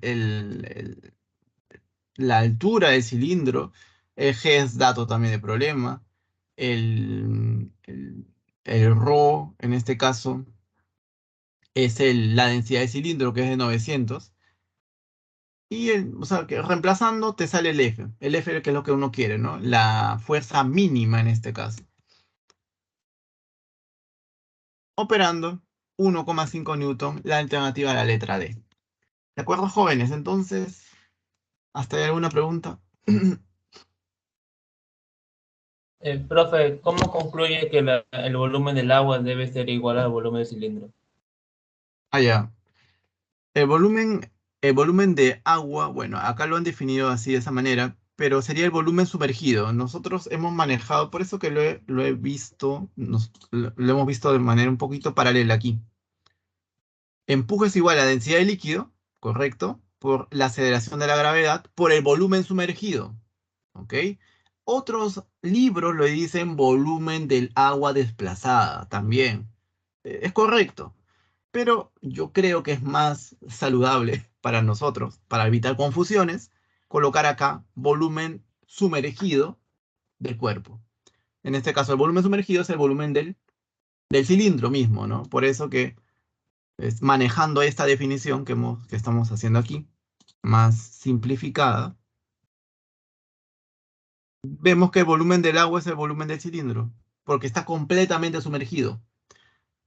la altura del cilindro, el G es dato también de problema, el Rho, en este caso, es la densidad del cilindro, que es de 900. Y o sea, que reemplazando te sale el F. El F que es lo que uno quiere, ¿no? La fuerza mínima en este caso. Operando 1,5 newton, la alternativa a la letra D. ¿De acuerdo, jóvenes? Entonces, ¿hasta ahí alguna pregunta? Profe, ¿cómo concluye que el volumen del agua debe ser igual al volumen del cilindro? Ah, ya. El volumen, el volumen de agua, bueno, acá lo han definido así de esa manera, pero sería el volumen sumergido. Nosotros hemos manejado, por eso que lo he visto, lo hemos visto de manera un poquito paralela aquí. Empuje es igual a densidad de líquido, correcto, por la aceleración de la gravedad, por el volumen sumergido, ¿ok? Otros libros lo dicen volumen del agua desplazada, también. Es correcto, pero yo creo que es más saludable para nosotros, para evitar confusiones, colocar acá volumen sumergido del cuerpo. En este caso, el volumen sumergido es el volumen del cilindro mismo, ¿no? Por eso que es manejando esta definición que estamos haciendo aquí, más simplificada, vemos que el volumen del agua es el volumen del cilindro, porque está completamente sumergido,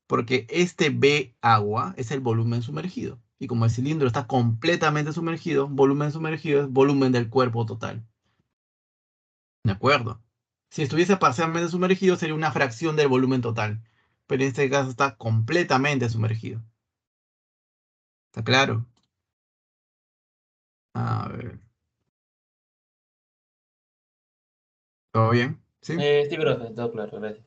porque este B agua es el volumen sumergido, y como el cilindro está completamente sumergido, volumen sumergido es volumen del cuerpo total. ¿De acuerdo? Si estuviese parcialmente sumergido sería una fracción del volumen total, pero en este caso está completamente sumergido. ¿Está claro? A ver, ¿todo bien? ¿Sí? Sí, profe, todo claro, gracias.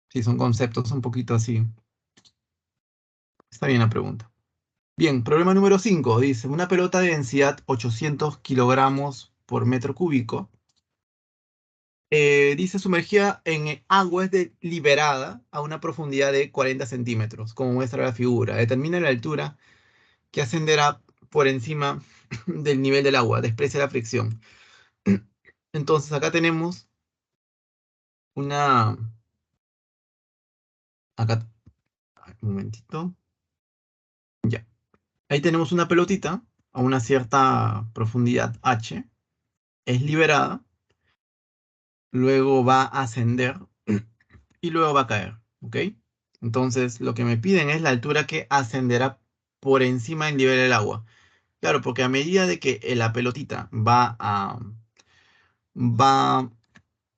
Sí, son conceptos un poquito así. Está bien la pregunta. Bien, problema número 5. Dice, una pelota de densidad 800 kilogramos por metro cúbico. Dice, sumergida en agua es liberada a una profundidad de 40 centímetros, como muestra la figura. Determina la altura que ascenderá por encima del nivel del agua. Desprecia la fricción. Entonces, acá tenemos una... Acá, un momentito. Ya. Ahí tenemos una pelotita a una cierta profundidad h, es liberada, luego va a ascender y luego va a caer, ¿ok? Entonces lo que me piden es la altura que ascenderá por encima del nivel del agua. Claro, porque a medida de que la pelotita va,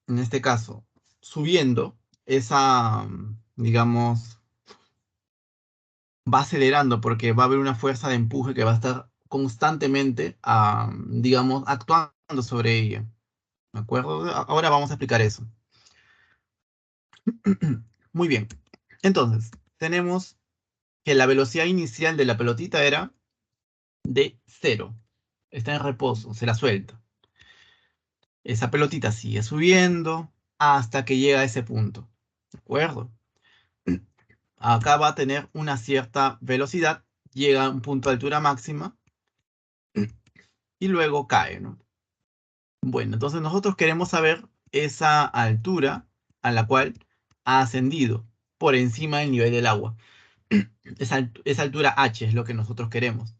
en este caso, subiendo, digamos, va acelerando porque va a haber una fuerza de empuje que va a estar constantemente, digamos, actuando sobre ella. ¿De acuerdo? Ahora vamos a explicar eso. Muy bien. Entonces, tenemos que la velocidad inicial de la pelotita era de 0. Está en reposo, se la suelta. Esa pelotita sigue subiendo hasta que llega a ese punto. ¿De acuerdo? Acá va a tener una cierta velocidad, llega a un punto de altura máxima y luego cae, ¿no? Bueno, entonces nosotros queremos saber esa altura a la cual ha ascendido por encima del nivel del agua. Esa altura h es lo que nosotros queremos.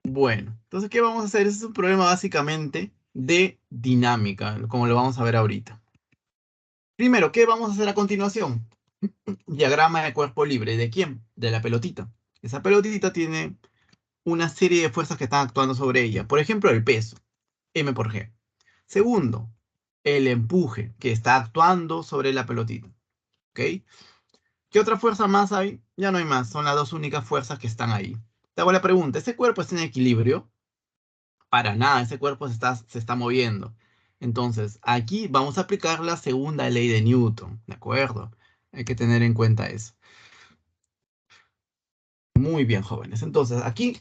Bueno, entonces, ¿qué vamos a hacer? Ese es un problema básicamente de dinámica, como lo vamos a ver ahorita. Primero, ¿qué vamos a hacer a continuación? Diagrama de cuerpo libre. ¿De quién? De la pelotita. Esa pelotita tiene una serie de fuerzas que están actuando sobre ella. Por ejemplo, el peso, M por G. Segundo, el empuje que está actuando sobre la pelotita. ¿Ok? ¿Qué otra fuerza más hay? Ya no hay más. Son las dos únicas fuerzas que están ahí. Te hago la pregunta, ¿ese cuerpo está en equilibrio? Para nada, ese cuerpo se está moviendo. Entonces, aquí vamos a aplicar la segunda ley de Newton, ¿de acuerdo? Hay que tener en cuenta eso. Muy bien, jóvenes. Entonces, aquí,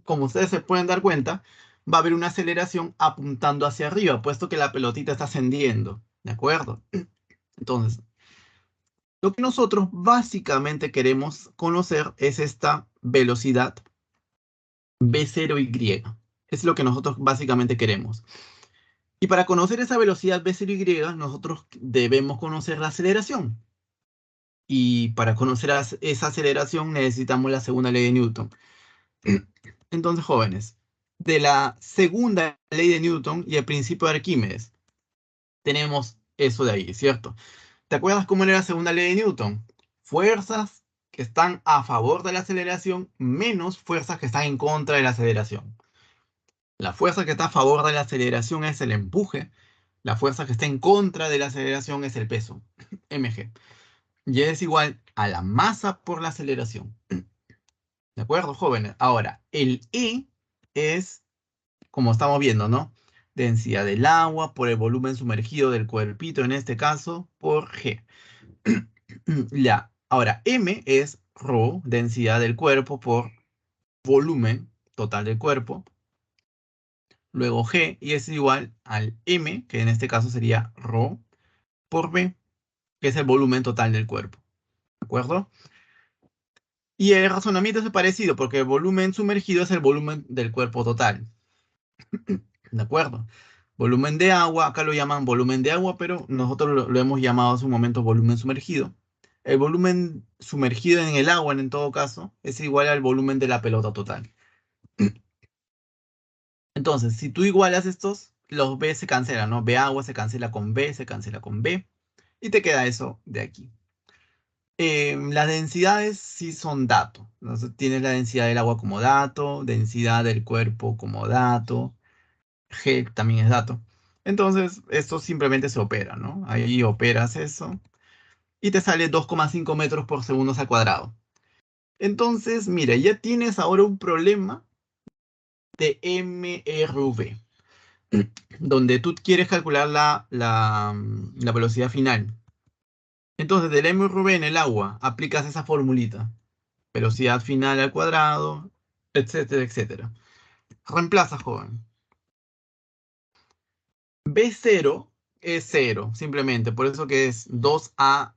como ustedes se pueden dar cuenta, va a haber una aceleración apuntando hacia arriba, puesto que la pelotita está ascendiendo, ¿de acuerdo? Entonces, lo que nosotros básicamente queremos conocer es esta velocidad v0y. Es lo que nosotros básicamente queremos. Y para conocer esa velocidad v0y, nosotros debemos conocer la aceleración. Y para conocer esa aceleración necesitamos la segunda ley de Newton. Entonces, jóvenes, de la segunda ley de Newton y el principio de Arquímedes, tenemos eso de ahí, ¿cierto? ¿Te acuerdas cómo era la segunda ley de Newton? Fuerzas que están a favor de la aceleración menos fuerzas que están en contra de la aceleración. La fuerza que está a favor de la aceleración es el empuje. La fuerza que está en contra de la aceleración es el peso, mg. Y es igual a la masa por la aceleración. ¿De acuerdo, jóvenes? Ahora, el E es, como estamos viendo, ¿no? Densidad del agua por el volumen sumergido del cuerpito, en este caso, por G. Ya. Ahora, M es ρ, densidad del cuerpo por volumen total del cuerpo. Luego G, y es igual al M, que en este caso sería ρ, por V, que es el volumen total del cuerpo. ¿De acuerdo? Y el razonamiento es parecido, porque el volumen sumergido es el volumen del cuerpo total. ¿De acuerdo? Volumen de agua, acá lo llaman volumen de agua, pero nosotros lo hemos llamado hace un momento volumen sumergido. El volumen sumergido en el agua, en todo caso, es igual al volumen de la pelota total. Entonces, si tú igualas estos, los B se cancelan, ¿no? B agua se cancela con B, se cancela con B, y te queda eso de aquí. Las densidades sí son datos. Entonces, tienes la densidad del agua como dato, densidad del cuerpo como dato, G también es dato. Entonces, esto simplemente se opera, ¿no? Ahí operas eso y te sale 2,5 metros por segundo al cuadrado. Entonces, mira, ya tienes ahora un problema de MRV, donde tú quieres calcular la velocidad final. Entonces, del MRV en el agua, aplicas esa formulita. Velocidad final al cuadrado, etcétera, etcétera. Reemplaza, joven. B0 es 0, simplemente. Por eso que es 2AH.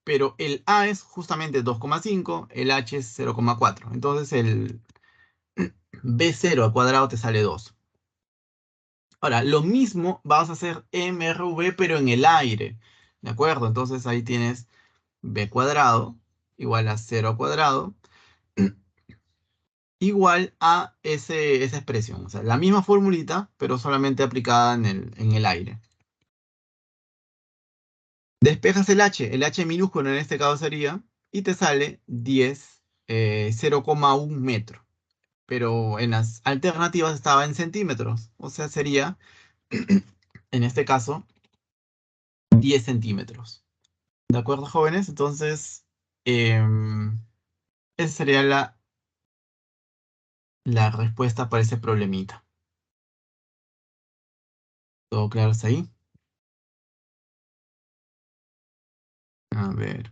Pero el A es justamente 2,5, el H es 0,4. Entonces el B0 al cuadrado te sale 2. Ahora, lo mismo vas a hacer MRV, pero en el aire. ¿De acuerdo? Entonces ahí tienes B cuadrado igual a 0 al cuadrado igual a esa expresión. O sea, la misma formulita, pero solamente aplicada en el aire. Despejas el H minúsculo en este caso sería, y te sale 0,1 metro. Pero en las alternativas estaba en centímetros. O sea, sería, en este caso, 10 centímetros. ¿De acuerdo, jóvenes? Entonces, esa sería la respuesta para ese problemita. ¿Todo claro hasta ahí? A ver.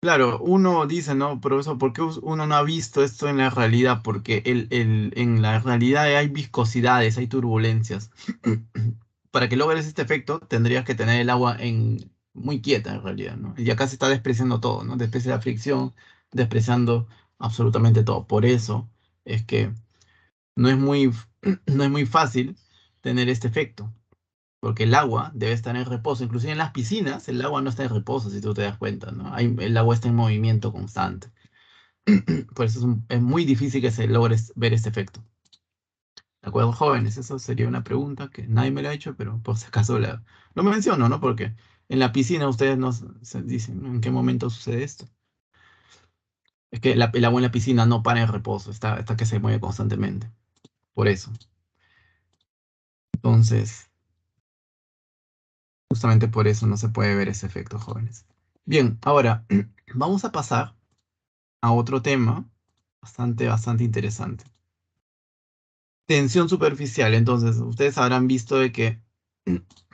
Claro, uno dice, ¿no? Profesor, ¿por qué uno no ha visto esto en la realidad? Porque en la realidad hay viscosidades, hay turbulencias. Para que logres este efecto, tendrías que tener el agua muy quieta en realidad, ¿no? Y acá se está despreciando todo, ¿no? Desprecia la fricción, despreciando absolutamente todo. Por eso es que no es muy, no es muy fácil tener este efecto. Porque el agua debe estar en reposo. Inclusive en las piscinas, el agua no está en reposo, si tú te das cuenta, ¿no? El agua está en movimiento constante. Por eso es muy difícil que se logre ver este efecto. ¿De acuerdo, jóvenes? Eso sería una pregunta que nadie me la ha hecho, pero por si acaso lo menciono, ¿no? Porque en la piscina ustedes no se dicen, ¿no? ¿En qué momento sucede esto? Es que el agua en la piscina no para en reposo, está que se mueve constantemente. Por eso. Entonces, justamente por eso no se puede ver ese efecto, jóvenes. Bien, ahora vamos a pasar a otro tema bastante interesante. Tensión superficial. Entonces, ustedes habrán visto de que,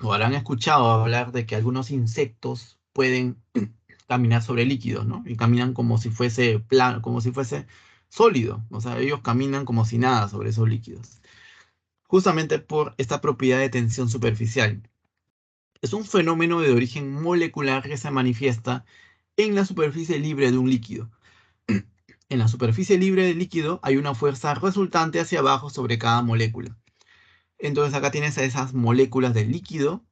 o habrán escuchado hablar de que algunos insectos pueden caminar sobre líquidos, ¿no? Y caminan como si fuese plano, como si fuese sólido. O sea, ellos caminan como si nada sobre esos líquidos. Justamente por esta propiedad de tensión superficial. Es un fenómeno de origen molecular que se manifiesta en la superficie libre de un líquido. En la superficie libre del líquido hay una fuerza resultante hacia abajo sobre cada molécula. Entonces acá tienes a esas moléculas del líquido.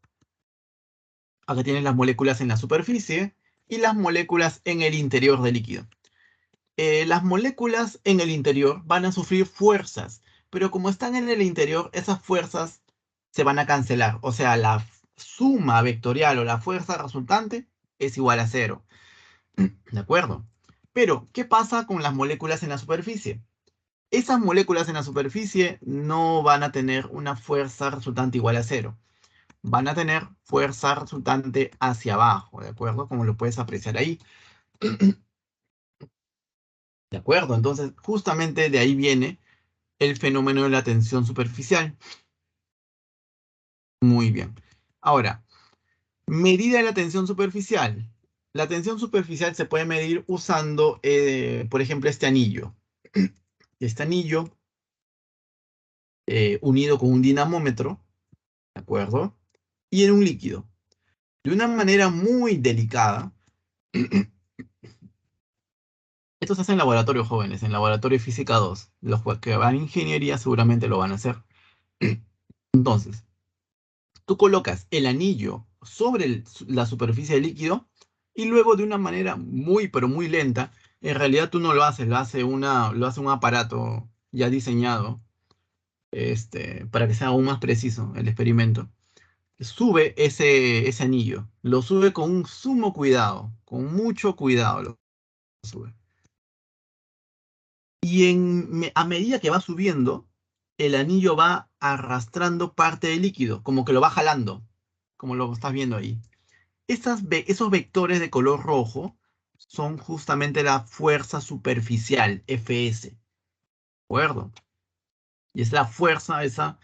Acá tienes las moléculas en la superficie y las moléculas en el interior del líquido. Las moléculas en el interior van a sufrir fuerzas, pero como están en el interior, esas fuerzas se van a cancelar. O sea, la suma vectorial o la fuerza resultante es igual a 0. ¿De acuerdo? Pero, ¿qué pasa con las moléculas en la superficie? Esas moléculas en la superficie no van a tener una fuerza resultante igual a 0. Van a tener fuerza resultante hacia abajo, ¿de acuerdo? Como lo puedes apreciar ahí. ¿De acuerdo? Entonces, justamente de ahí viene el fenómeno de la tensión superficial. Muy bien. Ahora, medida de la tensión superficial. La tensión superficial se puede medir usando, por ejemplo, este anillo. Este anillo unido con un dinamómetro, ¿de acuerdo? Y en un líquido. De una manera muy delicada. Esto se hace en laboratorio, jóvenes, en laboratorio de física 2. Los que van a ingeniería seguramente lo van a hacer. Entonces, tú colocas el anillo sobre la superficie del líquido y luego de una manera muy, pero muy lenta, en realidad tú no lo haces, lo hace un aparato ya diseñado para que sea aún más preciso el experimento. Sube ese anillo, lo sube con un sumo cuidado, con mucho cuidado lo sube. Y a medida que va subiendo, el anillo va arrastrando parte del líquido, como que lo va jalando, como lo estás viendo ahí. Esos vectores de color rojo son justamente la fuerza superficial, Fs, ¿de acuerdo? Y es la fuerza esa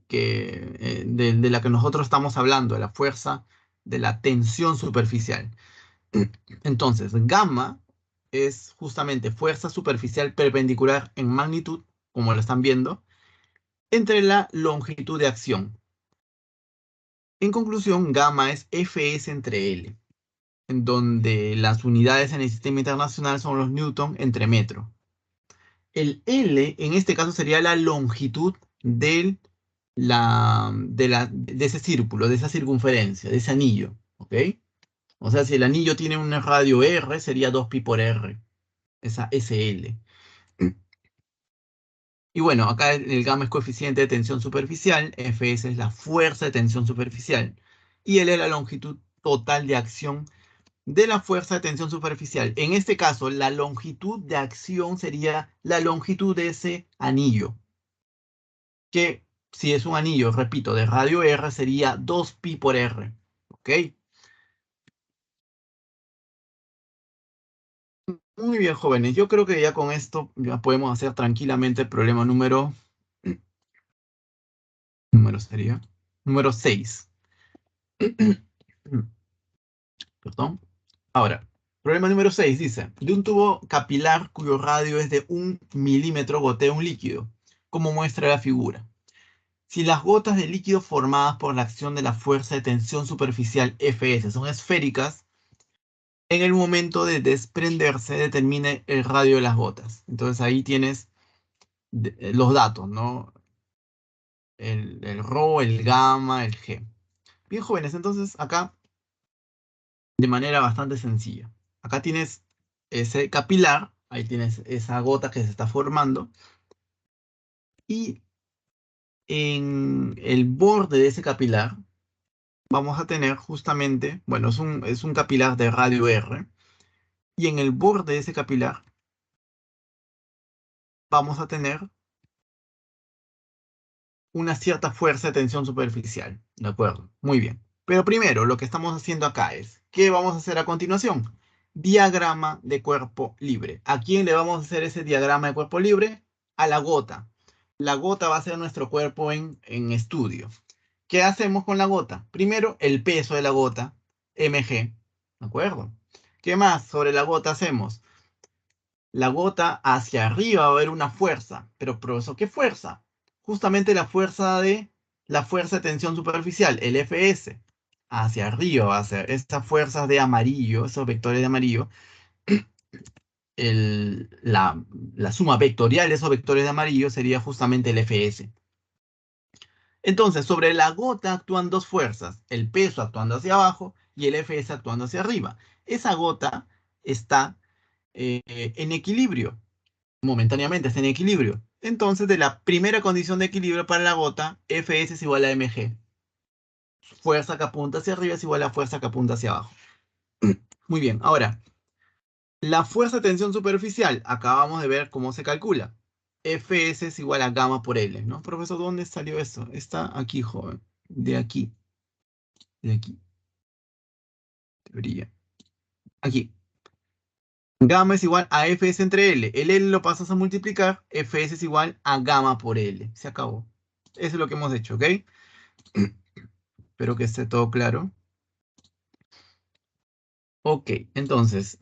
de la que nosotros estamos hablando, la fuerza de la tensión superficial. Entonces, gamma es justamente fuerza superficial perpendicular en magnitud, como lo están viendo, entre la longitud de acción. En conclusión, gamma es Fs entre L, en donde las unidades en el sistema internacional son los newton entre metro. El L en este caso sería la longitud de ese círculo, de esa circunferencia, de ese anillo, ¿ok? O sea, si el anillo tiene un radio R, sería 2pi por R, esa SL. Y bueno, acá el gamma es coeficiente de tensión superficial, Fs es la fuerza de tensión superficial, y L es la longitud total de acción de la fuerza de tensión superficial. En este caso, la longitud de acción sería la longitud de ese anillo, que si es un anillo, repito, de radio R, sería 2pi por R, ¿ok? Muy bien, jóvenes. Yo creo que ya con esto ya podemos hacer tranquilamente el problema número 6. Perdón. Ahora, problema número 6 dice, de un tubo capilar cuyo radio es de 1 milímetro gotea un líquido, como muestra la figura. Si las gotas de líquido formadas por la acción de la fuerza de tensión superficial Fs son esféricas, en el momento de desprenderse determine el radio de las gotas. Entonces ahí tienes los datos, ¿no? El ρ, el gamma, el g. Bien, jóvenes, entonces acá, de manera bastante sencilla. Acá tienes ese capilar, ahí tienes esa gota que se está formando, y en el borde de ese capilar vamos a tener justamente, bueno, es un capilar de radio R, y en el borde de ese capilar vamos a tener una cierta fuerza de tensión superficial, ¿de acuerdo? Muy bien. Pero primero, lo que estamos haciendo acá es, ¿qué vamos a hacer a continuación? Diagrama de cuerpo libre. ¿A quién le vamos a hacer ese diagrama de cuerpo libre? A la gota. La gota va a ser nuestro cuerpo en estudio. ¿Qué hacemos con la gota? Primero, el peso de la gota, mg, ¿de acuerdo? ¿Qué más sobre la gota hacemos? La gota hacia arriba va a haber una fuerza. Pero, profesor, ¿qué fuerza? Justamente la fuerza de tensión superficial, el Fs. Hacia arriba va a ser. Estas fuerzas de amarillo, esos vectores de amarillo, la suma vectorial de esos vectores de amarillo sería justamente el Fs. Entonces, sobre la gota actúan dos fuerzas, el peso actuando hacia abajo y el Fs actuando hacia arriba. Esa gota está en equilibrio, momentáneamente está en equilibrio. Entonces, de la primera condición de equilibrio para la gota, Fs es igual a mg. Fuerza que apunta hacia arriba es igual a fuerza que apunta hacia abajo. Muy bien, ahora, la fuerza de tensión superficial, acabamos de ver cómo se calcula. Fs es igual a gamma por L, ¿no? Profesor, ¿dónde salió eso? Está aquí, joven. De aquí. De aquí. Debería. Aquí. Gamma es igual a Fs entre L. El L lo pasas a multiplicar. Fs es igual a gamma por L. Se acabó. Eso es lo que hemos hecho, ¿ok? Espero que esté todo claro. Ok, entonces.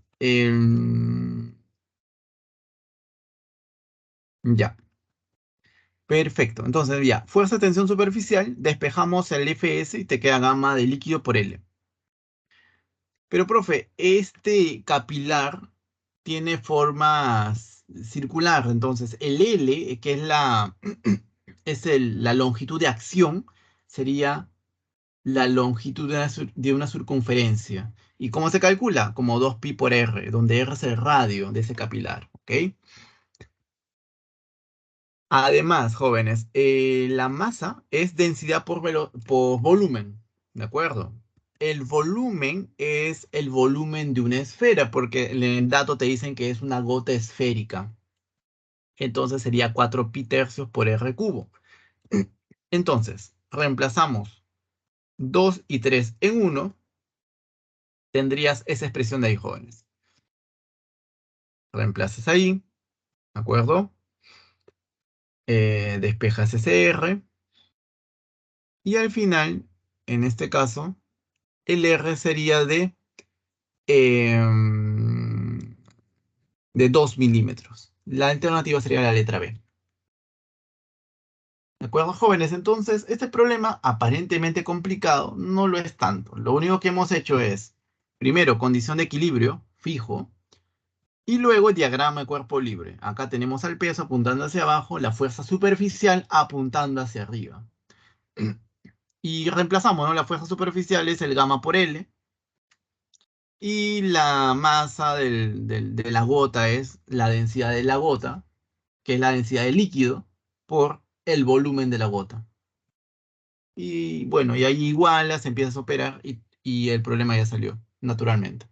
Ya. Perfecto. Entonces, ya. Fuerza de tensión superficial. Despejamos el Fs y te queda gamma de líquido por L. Pero, profe, este capilar tiene forma circular. Entonces, el L, que es la longitud de acción, sería la longitud de una circunferencia. ¿Y cómo se calcula? Como 2pi por r, donde r es el radio de ese capilar. ¿Ok? Además, jóvenes, la masa es densidad por volumen. ¿De acuerdo? El volumen es el volumen de una esfera, porque en el dato te dicen que es una gota esférica. Entonces sería 4pi tercios por r cubo. Entonces, reemplazamos 2 y 3 en 1. Tendrías esa expresión de ahí, jóvenes. Reemplazas ahí, ¿de acuerdo? Despejas ese r. Y al final, en este caso, el r sería de 2 milímetros. La alternativa sería la letra B. ¿De acuerdo, jóvenes? Entonces, este problema aparentemente complicado no lo es tanto. Lo único que hemos hecho es, primero, condición de equilibrio fijo, y luego diagrama de cuerpo libre. Acá tenemos al peso apuntando hacia abajo, la fuerza superficial apuntando hacia arriba. Y reemplazamos, ¿no? La fuerza superficial es el gamma por L, y la masa de la gota es la densidad de la gota, que es la densidad del líquido, por el volumen de la gota. Y bueno, y ahí igualas, empiezas a operar y el problema ya salió, naturalmente.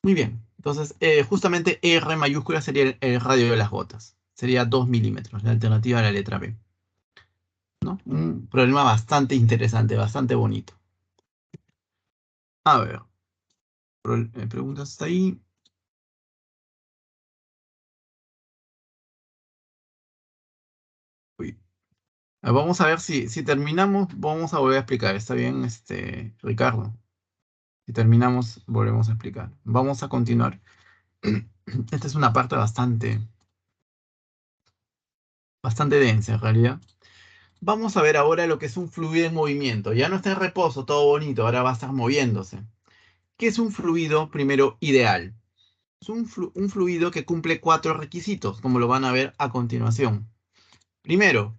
Muy bien, entonces justamente R mayúscula sería el radio de las gotas. Sería 2 milímetros, la alternativa a la letra B. ¿No? Un problema bastante interesante, bastante bonito. A ver, preguntas hasta ahí. Uy. Vamos a ver si terminamos, vamos a volver a explicar. ¿Está bien, Ricardo? Si terminamos, volvemos a explicar. Vamos a continuar. Esta es una parte bastante densa en realidad. Vamos a ver ahora lo que es un fluido en movimiento. Ya no está en reposo, todo bonito, ahora va a estar moviéndose. ¿Qué es un fluido, primero, ideal? Es un fluido que cumple 4 requisitos, como lo van a ver a continuación. Primero,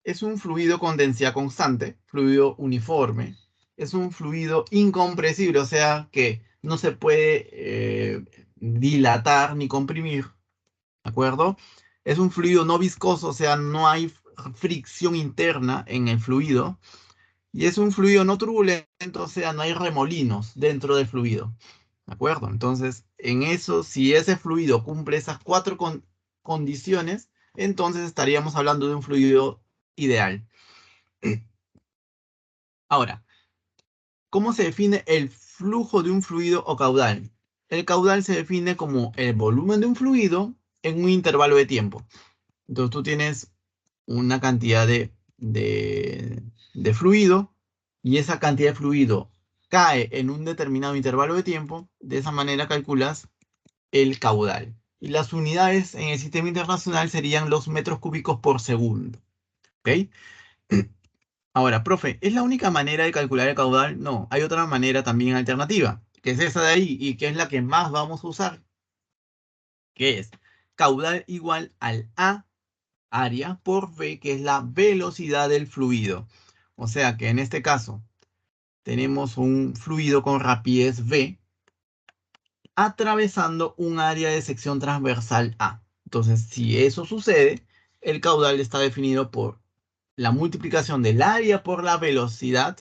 es un fluido con densidad constante, fluido uniforme. Es un fluido incompresible, o sea que no se puede dilatar ni comprimir, ¿de acuerdo? Es un fluido no viscoso, o sea, no hay fricción interna en el fluido. Y es un fluido no turbulento, o sea, no hay remolinos dentro del fluido. ¿De acuerdo? Entonces, en eso, si ese fluido cumple esas 4 condiciones, entonces estaríamos hablando de un fluido ideal. Ahora, ¿cómo se define el flujo de un fluido o caudal? El caudal se define como el volumen de un fluido en un intervalo de tiempo. Entonces tú tienes una cantidad de fluido y esa cantidad de fluido cae en un determinado intervalo de tiempo. De esa manera calculas el caudal. Y las unidades en el sistema internacional serían los metros cúbicos por segundo. ¿Ok? Ahora, profe, ¿es la única manera de calcular el caudal? No, hay otra manera también alternativa, que es esa de ahí y que es la que más vamos a usar. ¿Qué es? caudal igual al A, área, por V, que es la velocidad del fluido. O sea que en este caso tenemos un fluido con rapidez V atravesando un área de sección transversal A. Entonces, si eso sucede, el caudal está definido por la multiplicación del área por la velocidad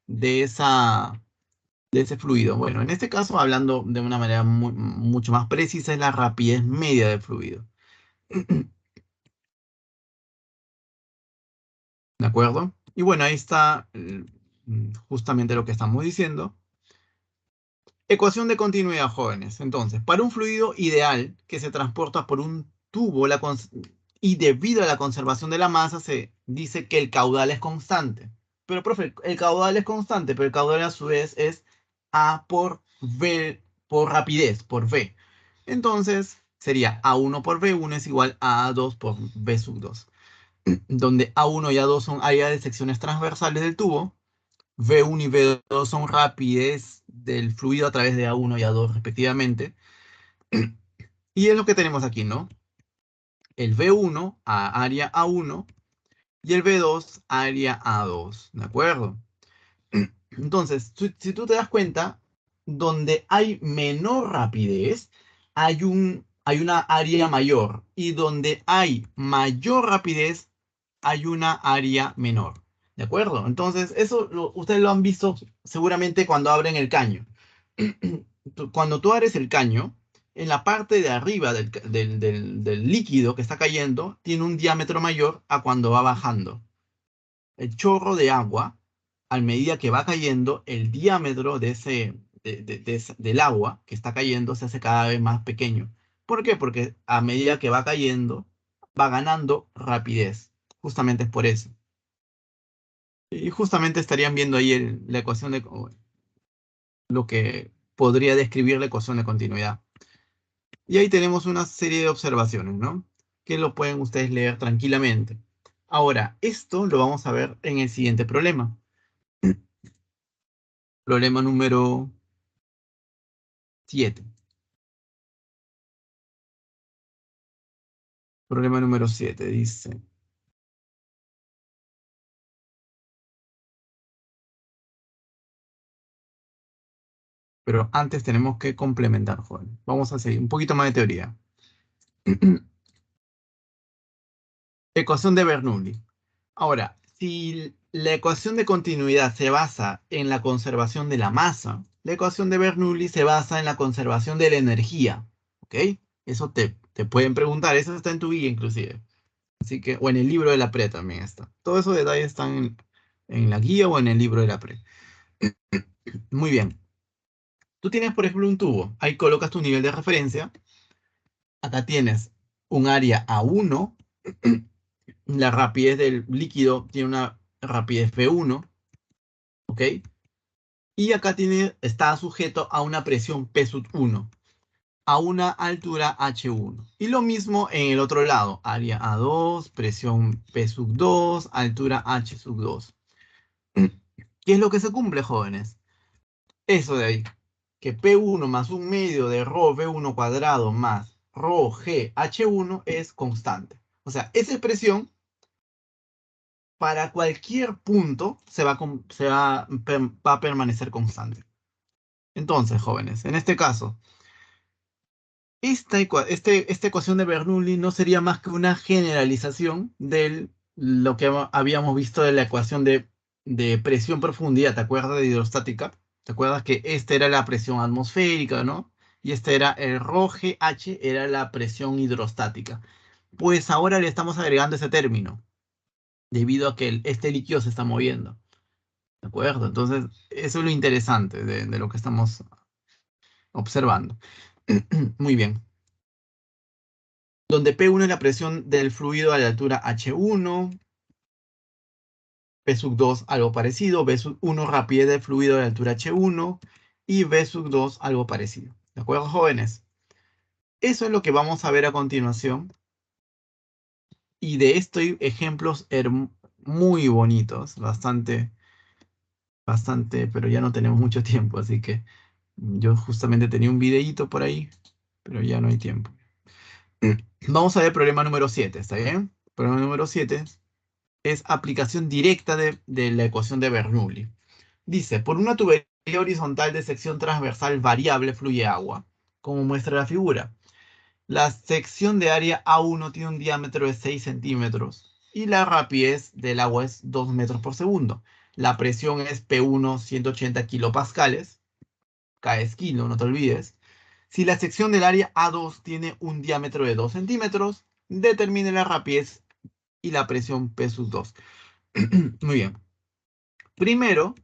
de ese fluido. Bueno, en este caso, hablando de una manera mucho más precisa, es la rapidez media del fluido. ¿De acuerdo? Y bueno, ahí está justamente lo que estamos diciendo. Ecuación de continuidad, jóvenes. Entonces, para un fluido ideal que se transporta por un tubo y debido a la conservación de la masa, se dice que el caudal es constante. Pero, profe, el caudal es constante, pero el caudal a su vez es A por V, por rapidez, por V. Entonces, sería A1 por V1 es igual a A2 por V sub 2. Donde A1 y A2 son áreas de secciones transversales del tubo. V1 y V2 son rapidez del fluido a través de A1 y A2 respectivamente. Y es lo que tenemos aquí, ¿no? El V1 a área A1 y el V2 área A2, ¿de acuerdo? Entonces, si tú te das cuenta, donde hay menor rapidez, hay una área mayor. Y donde hay mayor rapidez, hay una área menor. ¿De acuerdo? Entonces, eso ustedes lo han visto seguramente cuando abren el caño. Cuando tú abres el caño, en la parte de arriba del líquido que está cayendo, tiene un diámetro mayor a cuando va bajando. El chorro de agua, a medida que va cayendo, el diámetro del agua que está cayendo se hace cada vez más pequeño. ¿Por qué? Porque a medida que va cayendo, va ganando rapidez. Justamente es por eso. Y justamente estarían viendo ahí la ecuación de lo que podría describir la ecuación de continuidad. Y ahí tenemos una serie de observaciones, ¿no? Que lo pueden ustedes leer tranquilamente. Ahora, esto lo vamos a ver en el siguiente problema. Problema número 7. Problema número 7 dice. Pero antes tenemos que complementar, joven. Vamos a seguir un poquito más de teoría. Ecuación de Bernoulli. Ahora, si la ecuación de continuidad se basa en la conservación de la masa, la ecuación de Bernoulli se basa en la conservación de la energía. ¿Ok? Eso te pueden preguntar. Eso está en tu guía inclusive. Así que, o en el libro de la pre también está. Todos esos detalles están en la guía o en el libro de la pre. Muy bien. Tú tienes, por ejemplo, un tubo. Ahí colocas tu nivel de referencia. Acá tienes un área A1. La rapidez del líquido tiene una rapidez V1. ¿Ok? Y acá está sujeto a una presión P sub 1. A una altura H1. Y lo mismo en el otro lado. Área A2, presión P sub 2, altura H sub 2. ¿Qué es lo que se cumple, jóvenes? Eso de ahí. Que P1 más un medio de rho V1 cuadrado más rho G H1 es constante. O sea, esa expresión para cualquier punto va a permanecer constante. Entonces, jóvenes, en este caso, esta ecuación de Bernoulli no sería más que una generalización de lo que habíamos visto de la ecuación de presión-profundidad, ¿te acuerdas de hidrostática? ¿Te acuerdas que esta era la presión atmosférica, ¿no? Y este era el rho GH, era la presión hidrostática. Pues ahora le estamos agregando ese término, debido a que este líquido se está moviendo. ¿De acuerdo? Entonces, eso es lo interesante de lo que estamos observando. Muy bien. Donde P1 es la presión del fluido a la altura H1, P sub 2 algo parecido, V sub 1 rapidez del fluido a la altura H1 y V sub 2 algo parecido. ¿De acuerdo, jóvenes? Eso es lo que vamos a ver a continuación. Y de esto hay ejemplos muy bonitos, bastante, pero ya no tenemos mucho tiempo, así que yo justamente tenía un videíto por ahí, pero ya no hay tiempo. Vamos a ver el problema número 7, ¿está bien? Problema número 7 es aplicación directa de la ecuación de Bernoulli. Dice, por una tubería horizontal de sección transversal variable fluye agua, como muestra la figura. La sección de área A1 tiene un diámetro de 6 centímetros y la rapidez del agua es 2 metros por segundo. La presión es P1 180 kilopascales, K es kilo, no te olvides. Si la sección del área A2 tiene un diámetro de 2 centímetros, determine la rapidez y la presión P sub 2. Muy bien. Primero,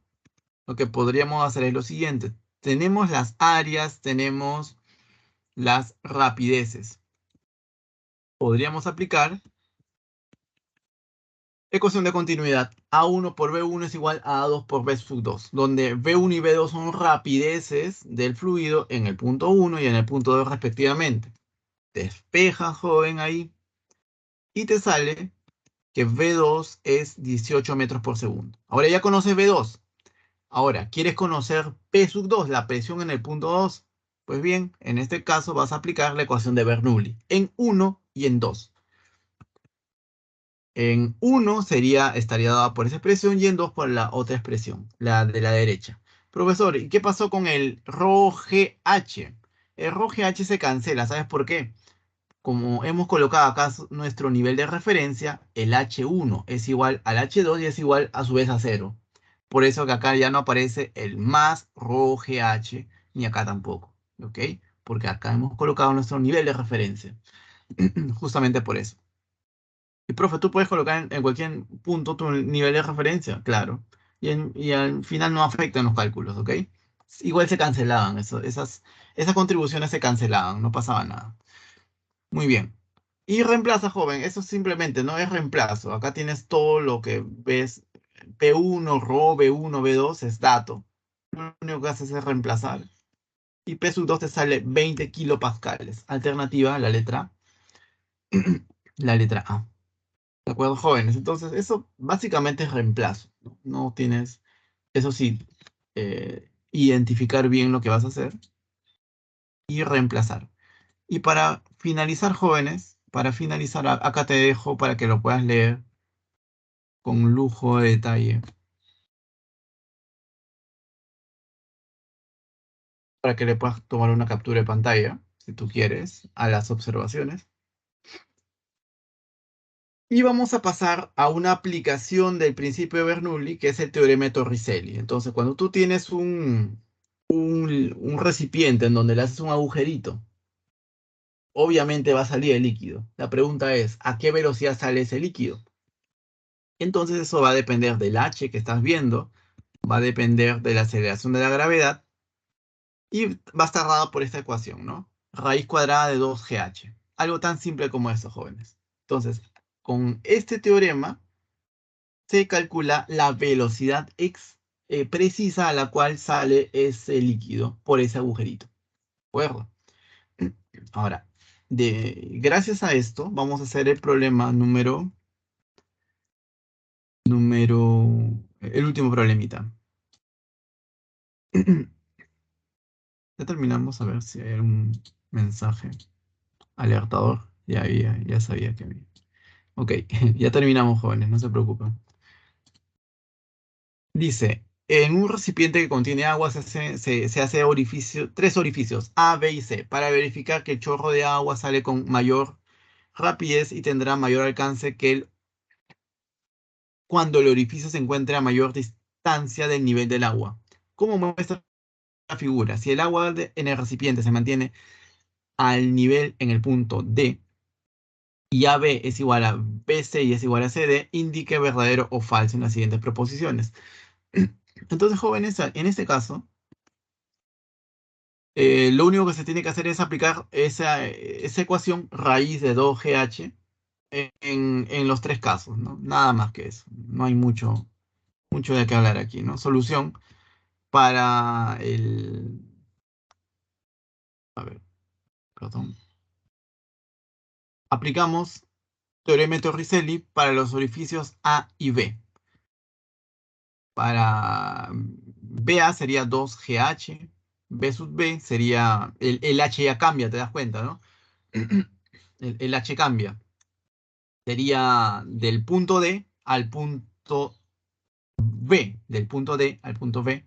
lo que podríamos hacer es lo siguiente. Tenemos las áreas, tenemos las rapideces. Podríamos aplicar ecuación de continuidad. A1 por B1 es igual a A2 por B sub 2, donde B1 y B2 son rapideces del fluido en el punto 1 y en el punto 2 respectivamente. Despeja, joven, ahí. Y te sale que V2 es 18 metros por segundo. Ahora ya conoces V2. Ahora, ¿quieres conocer P sub 2, la presión en el punto 2? Pues bien, en este caso vas a aplicar la ecuación de Bernoulli en 1 y en 2. En 1 estaría dada por esa expresión y en 2 por la otra expresión, la de la derecha. Profesor, ¿y qué pasó con el ρGH? El ρGH se cancela, ¿sabes por qué? Como hemos colocado acá nuestro nivel de referencia, el H1 es igual al H2 y es igual a su vez a 0. Por eso que acá ya no aparece el más ρGH, ni acá tampoco, ¿ok? Porque acá hemos colocado nuestro nivel de referencia. Justamente por eso. Y profe, tú puedes colocar en cualquier punto tu nivel de referencia, claro. Y al final no afectan los cálculos, ¿ok? Igual se cancelaban, esas contribuciones se cancelaban, no pasaba nada. Muy bien. Y reemplaza, joven, eso simplemente no es reemplazo. Acá tienes todo lo que ves, P1, ρ, B1, B2 es dato. Lo único que haces es reemplazar. Y P sub 2 te sale 20 kilopascales. Alternativa, la letra A. ¿De acuerdo, jóvenes? Entonces, eso básicamente es reemplazo. No tienes, eso sí, identificar bien lo que vas a hacer y reemplazar. Y para finalizar, jóvenes, para finalizar, acá te dejo para que lo puedas leer con lujo de detalle. Para que le puedas tomar una captura de pantalla, si tú quieres, a las observaciones. Y vamos a pasar a una aplicación del principio de Bernoulli, que es el teorema de Torricelli. Entonces, cuando tú tienes un recipiente en donde le haces un agujerito, obviamente va a salir el líquido. La pregunta es, ¿a qué velocidad sale ese líquido? Entonces eso va a depender del h que estás viendo, va a depender de la aceleración de la gravedad y va a estar dado por esta ecuación, ¿no? Raíz cuadrada de 2GH. Algo tan simple como eso, jóvenes. Entonces, con este teorema se calcula la velocidad precisa a la cual sale ese líquido por ese agujerito. ¿De acuerdo? Ahora, gracias a esto, vamos a hacer el problema el último problemita. Ya terminamos, a ver si hay un mensaje alertador. Ya sabía que había. Ok, ya terminamos, jóvenes, no se preocupen. Dice, en un recipiente que contiene agua se hace tres orificios, A, B y C, para verificar que el chorro de agua sale con mayor rapidez y tendrá mayor alcance cuando el orificio se encuentre a mayor distancia del nivel del agua. Como muestra la figura, si el agua en el recipiente se mantiene al nivel en el punto D y AB es igual a BC y es igual a CD, indique verdadero o falso en las siguientes proposiciones. Entonces, jóvenes, en este caso, lo único que se tiene que hacer es aplicar esa ecuación raíz de 2GH en los tres casos, ¿no? Nada más que eso. No hay mucho de qué hablar aquí, ¿no? Solución para el... A ver, perdón. Aplicamos teorema de Torricelli para los orificios A y B. Para BA sería 2GH, B sub B sería, el H ya cambia, te das cuenta, ¿no? el H cambia. Sería del punto D al punto B, del punto D al punto B,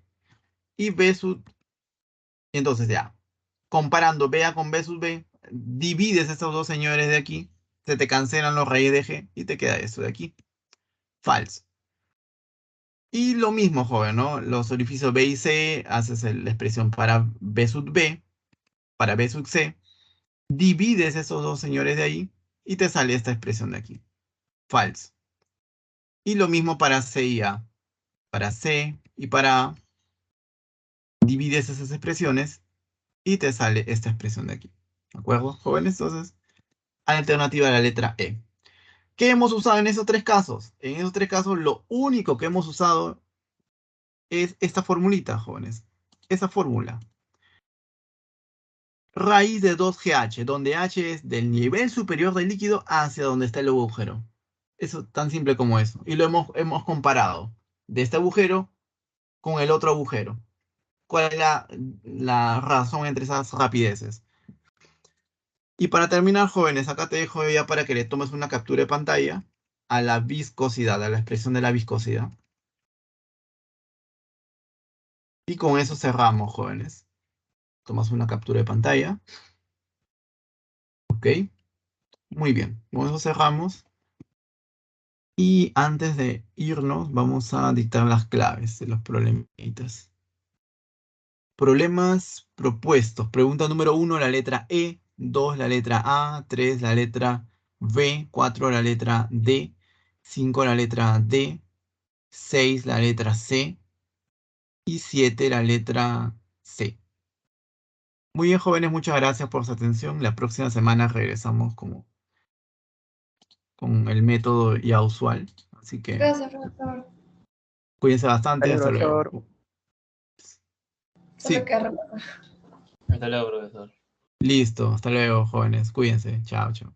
y B sub. Entonces ya, comparando BA con B sub B, divides estos dos señores de aquí, se te cancelan los raíces de G y te queda esto de aquí. Falso. Y lo mismo, joven, ¿no? Los orificios B y C, haces la expresión para B sub B, para B sub C, divides esos dos señores de ahí y te sale esta expresión de aquí. Falso. Y lo mismo para C y A. Para C y para A, divides esas expresiones y te sale esta expresión de aquí. ¿De acuerdo, jóvenes? Entonces, alternativa a la letra E. ¿Qué hemos usado en esos tres casos? En esos tres casos, lo único que hemos usado es esta formulita, jóvenes. Esa fórmula. Raíz de 2GH, donde H es del nivel superior del líquido hacia donde está el agujero. Eso tan simple como eso. Y lo hemos comparado de este agujero con el otro agujero. ¿Cuál es la razón entre esas rapideces? Y para terminar, jóvenes, acá te dejo ya para que le tomes una captura de pantalla a la viscosidad, a la expresión de la viscosidad. Y con eso cerramos, jóvenes. Tomas una captura de pantalla. Ok. Muy bien. Con eso cerramos. Y antes de irnos, vamos a dictar las claves de los problemitas. Problemas propuestos. Pregunta número 1, la letra E. 2, la letra A. 3, la letra B. 4, la letra D. 5, la letra D. 6, la letra C. Y 7, la letra C. Muy bien, jóvenes, muchas gracias por su atención. La próxima semana regresamos con el método ya usual. Así que Gracias, profesor. cuídense bastante. Adiós, Hasta luego. profesor. Sí, Solo que repasar. Hasta luego, profesor. listo. Hasta luego, jóvenes. Cuídense. Chao, chao.